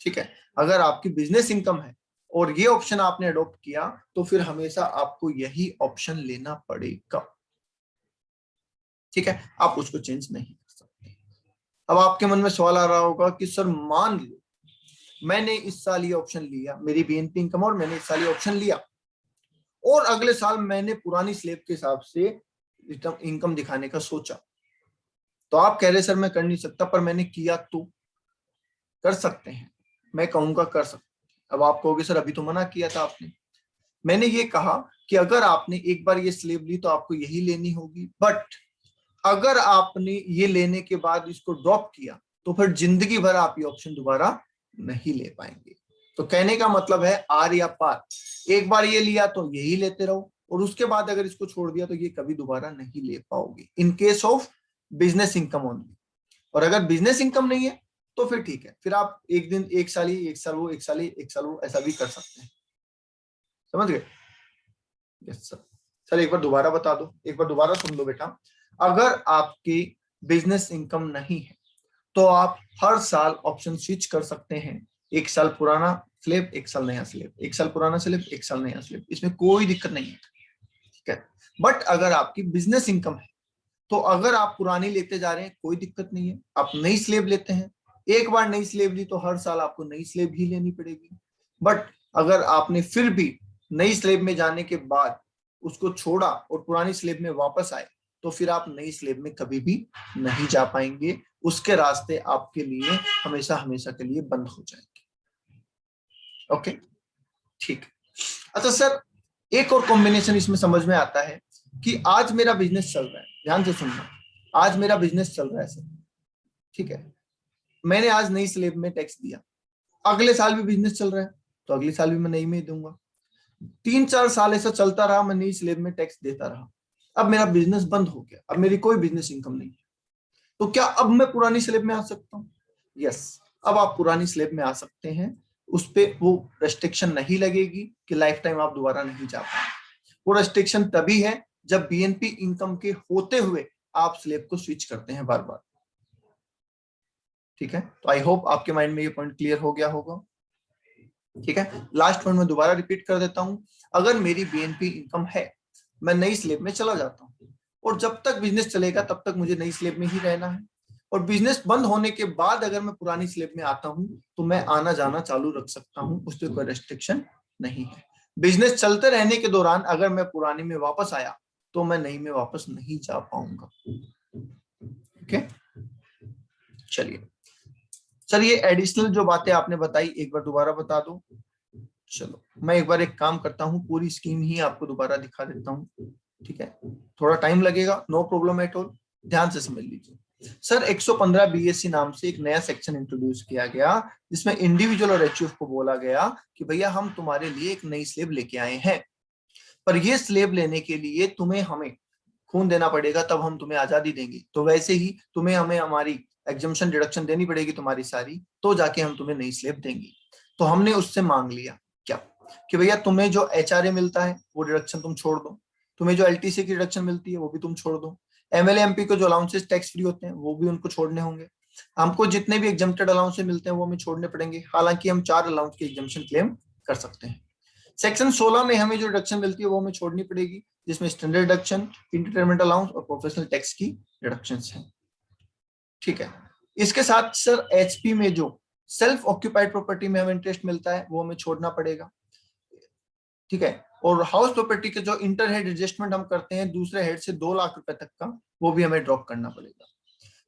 [SPEAKER 1] ठीक है, अगर आपकी बिजनेस इनकम है और ये ऑप्शन आपने अडॉप्ट किया तो फिर हमेशा आपको यही ऑप्शन लेना पड़ेगा। ठीक है, आप उसको चेंज नहीं कर सकते। अब आपके मन में सवाल आ रहा होगा कि सर मान लो मैंने इस साल ये ऑप्शन लिया, मेरी बीएनपी इनकम, और मैंने इस साल ये ऑप्शन लिया और अगले साल मैंने पुरानी स्लेब के हिसाब से इनकम दिखाने का सोचा, तो आप कह रहे सर मैं कर नहीं सकता, पर मैंने किया तो कर सकते हैं। मैं कहूंगा कर सकते हैं। अब आप कहोगे सर अभी तो मना किया था आपने। मैंने ये कहा कि अगर आपने एक बार ये स्लेब ली तो आपको यही लेनी होगी, बट अगर आपने ये लेने के बाद इसको ड्रॉप किया तो फिर जिंदगी भर आप ये ऑप्शन दोबारा नहीं ले पाएंगे। तो कहने का मतलब है आर या पार, एक बार ये लिया तो यही लेते रहो, और उसके बाद अगर इसको छोड़ दिया तो ये कभी दोबारा नहीं ले पाओगे, in case of business income only. और अगर बिजनेस इनकम नहीं है तो फिर ठीक है, फिर आप एक दिन, एक साल ही, एक साल वो, एक साल ही, एक साल वो, ऐसा भी कर सकते हैं। समझ गए? Yes sir. सर एक बार दोबारा बता दो, एक बार दोबारा सुन लो बेटा। अगर आपकी बिजनेस इनकम नहीं है तो आप हर साल ऑप्शन स्विच कर सकते हैं, एक साल पुराना स्लेब, एक साल नया स्लेब, एक साल पुराना स्लेब, एक साल नया स्लेब, इसमें कोई दिक्कत नहीं है। ठीक है, बट अगर आपकी बिजनेस इनकम है तो अगर आप पुरानी लेते जा रहे हैं कोई दिक्कत नहीं है, आप नई स्लेब लेते हैं, एक बार नई स्लेब ली तो हर साल आपको नई स्लेब ही लेनी पड़ेगी। बट अगर आपने फिर भी नई स्लेब में जाने के बाद उसको छोड़ा और पुरानी स्लेब में वापस आए तो फिर आप नई स्लेब में कभी भी नहीं जा पाएंगे, उसके रास्ते आपके लिए हमेशा हमेशा के लिए बंद हो जाएंगे। ओके, ठीक। अच्छा सर, एक और कॉम्बिनेशन इसमें समझ में आता है कि आज मेरा बिजनेस चल रहा है, ध्यान से सुनना, आज मेरा बिजनेस चल रहा है सर, ठीक है, मैंने आज नई स्लेब में टैक्स दिया, अगले साल भी बिजनेस चल रहा है तो अगले साल भी मैं नई में दूंगा, 3-4 साल ऐसा चलता रहा, मैं नई स्लेब में टैक्स देता रहा, अब मेरा बिजनेस बंद हो गया, अब मेरी कोई बिजनेस इनकम नहीं है, तो क्या अब मैं पुरानी स्लेब में आ सकता हूँ? यस, अब आप पुरानी स्लेब में आ सकते हैं, उस पर वो रेस्ट्रिक्शन नहीं लगेगी कि लाइफ टाइम आप दोबारा नहीं जा पाएंगे। वो रेस्ट्रिक्शन तभी है जब बीएनपी इनकम के होते हुए आप स्लेब को स्विच करते हैं बार बार। ठीक है, तो आई होप आपके माइंड में ये पॉइंट क्लियर हो गया होगा। ठीक है, लास्ट पॉइंट में दोबारा रिपीट कर देता हूं, अगर मेरी बीएनपी इनकम है, मैं नई स्लेब में चला जाता हूँ और जब तक बिजनेस चलेगा तब तक मुझे नई स्लेब में ही रहना है, और बिजनेस बंद होने के बाद अगर मैं पुरानी स्लेब में आता हूँ तो मैं आना जाना चालू रख सकता हूँ, उस पर कोई रेस्ट्रिक्शन नहीं है। बिजनेस चलते रहने के दौरान अगर मैं पुरानी में वापस आया तो मैं नई में वापस नहीं जा पाऊंगा। ओके, चलिए सर, ये एडिशनल जो बातें आपने बताई एक बार दोबारा बता दो। चलो मैं एक बार एक काम करता हूँ, पूरी स्कीम ही आपको दोबारा दिखा देता हूँ। ठीक है, थोड़ा टाइम लगेगा, नो प्रॉब्लम एट ऑल, ध्यान से समझ लीजिए। सर 115 बीएससी नाम से एक नया सेक्शन इंट्रोड्यूस किया गया जिसमें इंडिविजुअल और एचयूएफ को बोला गया कि भैया हम तुम्हारे लिए एक नई स्लेब लेके आए हैं, पर ये स्लेब लेने के लिए तुम्हें हमें खून देना पड़ेगा, तब हम तुम्हें आजादी देंगे। तो वैसे ही तुम्हें हमें हमारी एग्जम्पशन डिडक्शन देनी पड़ेगी तुम्हारी सारी, तो जाके हम तुम्हें नई स्लेब देंगे। तो हमने उससे मांग लिया क्या कि भैया तुम्हें जो एचआरए मिलता है वो डिडक्शन तुम छोड़ दो, तुम्हें जो एलटीसी की डिडक्शन मिलती है वो भी तुम छोड़ दो, एमएलए एमपी को जो अलाउंसेस टैक्स फ्री होते हैं वो भी उनको छोड़ने होंगे, हमको जितने भी एग्जम्प्टेड अलाउंस मिलते हैं वो हमें छोड़ने पड़ेंगे। हालांकि हम 4 अलाउंस की एग्जम्पशन क्लेम कर सकते हैं। सेक्शन 16 में हमें जो डिडक्शन मिलती है वो हमें छोड़नी पड़ेगी, जिसमें स्टैंडर्ड डिडक्शन, इंटरटेनमेंट अलाउंस और प्रोफेशनल टैक्स की डिडक्शंस हैं। ठीक है, इसके साथ सर एचपी में जो सेल्फ ऑक्यूपाइड प्रॉपर्टी में हमें इंटरेस्ट मिलता है, वो हमें छोड़ना पड़ेगा, ठीक है। और हाउस प्रॉपर्टी के जो इंटर हेड एडजस्टमेंट हम करते हैं दूसरे हेड से 2 लाख रुपए तक का, वो भी हमें ड्रॉप करना पड़ेगा।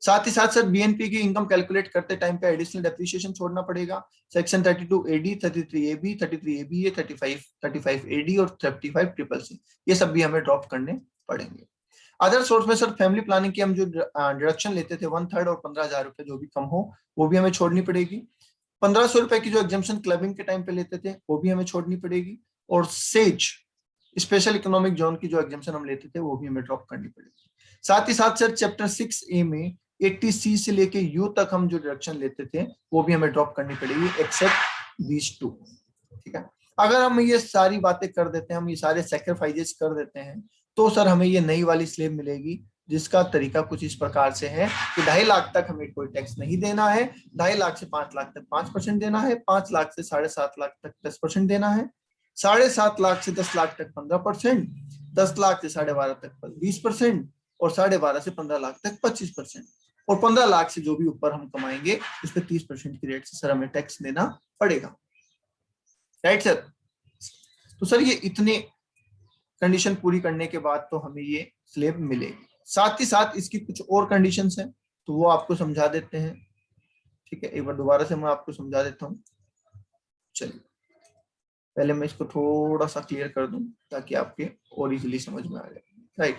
[SPEAKER 1] साथ ही साथ सर बीएनपी की इनकम कैलकुलेट करते टाइम पे एडिशनल डेप्रिसिएशन छोड़ना पड़ेगा। Section 32 AD, 33 AB, 33 ABA, 35 AD और 35 ट्रिपल सी, ये सब भी हमें ड्रॉप करने पड़ेंगे। अदर सोर्स में सर फैमिली प्लानिंग की हम जो डिडक्शन लेते थे 1/3 और 15,000 रुपए जो भी कम हो वो भी हमें छोड़नी पड़ेगी। 1500 रुपए की जो एग्जाम्पशन क्लबिंग के टाइम पे लेते थे वो भी हमें छोड़नी पड़ेगी। और सेज स्पेशल इकोनॉमिक जोन की जो एग्जाम्पशन हम लेते थे वो भी हमें ड्रॉप करनी पड़ेगी। साथ ही साथ सर चैप्टर 6A में 80C से लेके यू तक हम जो डिडक्शन लेते थे वो भी हमें ड्रॉप करनी पड़ेगी एक्सेप्ट दीज 2, ठीक है। अगर हम ये सारी बातें कर देते हैं, हम ये सारे सैक्रिफाइसेस कर देते हैं, तो सर हमें ये नई वाली स्लेब मिलेगी जिसका तरीका कुछ इस प्रकार से है कि 2.5 लाख तक हमें कोई टैक्स नहीं देना है, 2.5 लाख से 5 लाख तक 5% देना है, 5 लाख से 7.5 लाख तक 10% देना है, 7.5 लाख से 10 लाख तक 15%, 10 लाख से 12.5 तक 20% और 12.5 से 15 लाख तक 25%, और 15 लाख से जो भी ऊपर हम कमाएंगे उस पर 30% की रेट से सर हमें टैक्स देना पड़ेगा, राइट सर। तो सर ये इतने कंडीशन पूरी करने के बाद तो हमें ये स्लेब मिलेगी। साथ ही साथ इसकी कुछ और कंडीशंस हैं तो वो आपको समझा देते हैं, ठीक है। एक बार दोबारा से मैं आपको समझा देता हूँ। चलिए पहले मैं इसको थोड़ा सा क्लियर कर दूं ताकि आपके और इजीली समझ में आ जाए, राइट।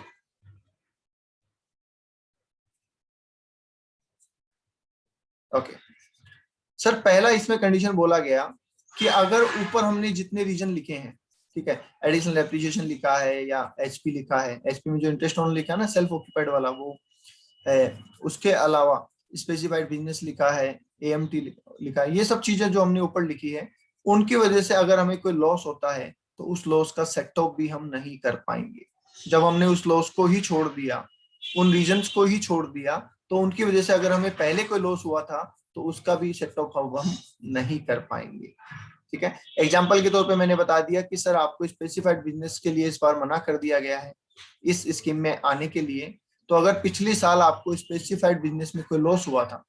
[SPEAKER 1] ओके सर, पहला इसमें कंडीशन बोला गया कि अगर ऊपर हमने जितने रीजन लिखे हैं, ठीक है, एडिशनल एप्रिसिएशन लिखा है या एचपी लिखा है, एचपी में जो इंटरेस्ट ऑन लिखा है ना सेल्फ ऑक्यूपाइड वाला वो है, उसके अलावा स्पेसिफाइड बिजनेस लिखा है, एएमटी लिखा है, ये सब चीजें जो हमने ऊपर लिखी है उनकी वजह से अगर हमें कोई लॉस होता है तो उस लॉस का सेट ऑफ भी हम नहीं कर पाएंगे। जब हमने उस लॉस को ही छोड़ दिया, उन रीजंस को ही छोड़ दिया, तो उनकी वजह से अगर हमें पहले कोई लॉस हुआ था तो उसका भी सेट ऑफ हम नहीं कर पाएंगे, ठीक है। एग्जाम्पल के तौर पे मैंने बता दिया कि सर आपको स्पेसिफाइड बिजनेस के लिए इस बार मना कर दिया गया है इस स्कीम में आने के लिए, तो अगर पिछले साल आपको स्पेसिफाइड बिजनेस में कोई लॉस हुआ था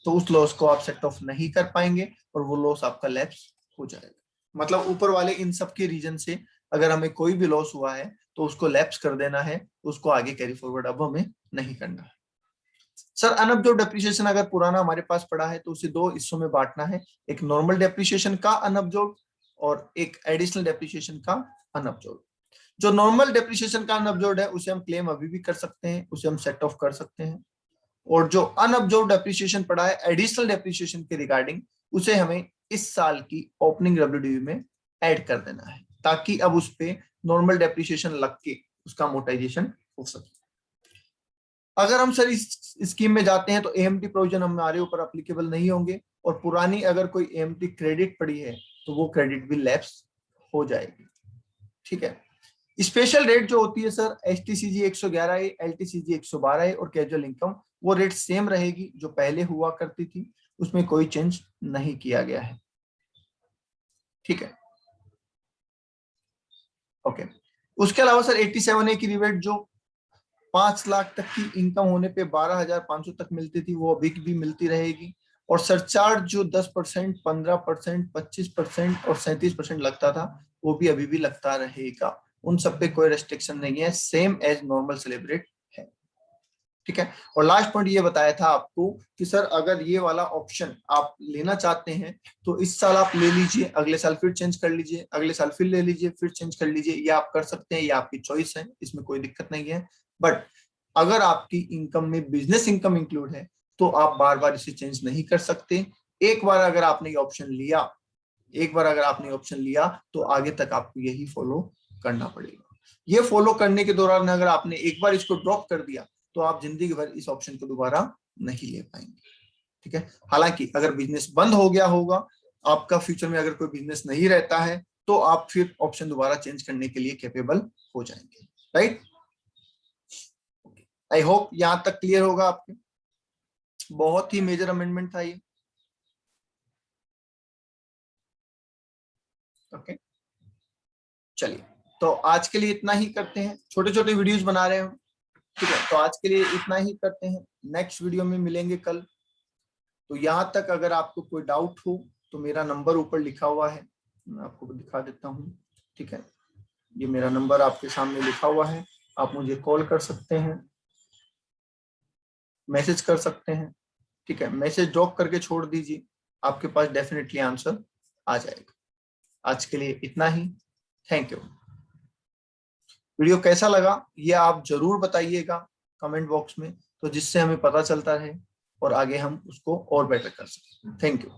[SPEAKER 1] तो उस लॉस को आप सेट ऑफ नहीं कर पाएंगे और वो लॉस आपका लैप्स हो जाएगा। मतलब ऊपर वाले इन सब के रीजन से अगर हमें कोई भी लॉस हुआ है तो उसको लैप्स कर देना है, उसको आगे कैरी फॉरवर्ड अब हमें नहीं करना है। सर अनअब्जॉर्ब्ड डेप्रिसिएशन अगर पुराना हमारे पास पड़ा है तो उसे 2 हिस्सों में बांटना है, एक नॉर्मल डेप्रिसिएशन का अनअब्जॉर्ब्ड और एक एडिशनल डेप्रिसिएशन का अनअब्जॉर्ब्ड। जो नॉर्मल डेप्रिसिएशन का अनअब्जॉर्ब्ड है उसे हम क्लेम अभी भी कर सकते हैं, उसे हम सेट ऑफ कर सकते हैं, और जो अनअब्जॉर्ब्ड डेप्रिसिएशन पड़ा है एडिशनल डेप्रिसिएशन के रिगार्डिंग उसे हमें इस साल की ओपनिंग डब्ल्यूडीवी में ऐड कर देना है ताकि अब उस पे नॉर्मल डेप्रिसिएशन लग के उसका अमोर्टाइजेशन हो सके। अगर हम सर इस स्कीम में जाते हैं तो एएमटी प्रोविजन हमारे ऊपर अप्लीकेबल नहीं होंगे और पुरानी अगर कोई एएमटी क्रेडिट पड़ी है तो वो क्रेडिट भी लैप्स हो जाएगी, ठीक है। स्पेशल रेट जो होती है सर एसटीसीजी 111 है, एलटीसीजी 112 है और कैजुअल इनकम वो रेट सेम रहेगी जो पहले हुआ करती थी, उसमें कोई चेंज नहीं किया गया है, ठीक है। ओके उसके अलावा सर 87A की रिबेट जो 5 लाख तक की इनकम होने पे 12,500 तक मिलती थी वो अभी भी मिलती रहेगी, और सरचार्ज जो 10%, 15%, 25% और 37% लगता था वो भी अभी भी लगता रहेगा, उन सब पे कोई रेस्ट्रिक्शन नहीं है, सेम एज नॉर्मल सेलिब्रेट है, ठीक है। और लास्ट पॉइंट ये बताया था आपको कि सर अगर ये वाला ऑप्शन आप लेना चाहते हैं तो इस साल आप ले लीजिए, अगले साल फिर चेंज कर लीजिए, अगले साल फिर ले लीजिए, फिर चेंज कर लीजिए, ये आप कर सकते हैं, ये आपकी चॉइस है, इसमें कोई दिक्कत नहीं है। बट अगर आपकी इनकम में बिजनेस इनकम इंक्लूड है तो आप बार बार इसे चेंज नहीं कर सकते। एक बार अगर आपने ये ऑप्शन लिया, एक बार अगर आपने ऑप्शन लिया तो आगे तक आपको यही फॉलो करना पड़ेगा। ये फॉलो करने के दौरान अगर आपने एक बार इसको ड्रॉप कर दिया तो आप जिंदगी भर इस ऑप्शन को दोबारा नहीं ले पाएंगे, ठीक है। हालांकि अगर बिजनेस बंद हो गया होगा आपका, फ्यूचर में अगर कोई बिजनेस नहीं रहता है तो आप फिर ऑप्शन दोबारा चेंज करने के लिए कैपेबल हो जाएंगे, राइट। आई होप यहां तक क्लियर होगा आपके, बहुत ही मेजर अमेंडमेंट था ये, ओके। चलिए तो आज के लिए इतना ही करते हैं, छोटे छोटे वीडियोस बना रहे हैं, ठीक है। तो आज के लिए इतना ही करते हैं, नेक्स्ट वीडियो में मिलेंगे कल। तो यहाँ तक अगर आपको कोई डाउट हो तो मेरा नंबर ऊपर लिखा हुआ है, मैं आपको दिखा देता हूँ। ठीक है, ये मेरा नंबर आपके सामने लिखा हुआ है, आप मुझे कॉल कर सकते हैं, मैसेज कर सकते हैं। ठीक है, मैसेज ड्रॉप करके छोड़ दीजिए, आपके पास डेफिनेटली आंसर आ जाएगा। आज के लिए इतना ही, थैंक यू। वीडियो कैसा लगा ये आप जरूर बताइएगा कमेंट बॉक्स में, तो जिससे हमें पता चलता रहे और आगे हम उसको और बेटर कर सकें। Thank you.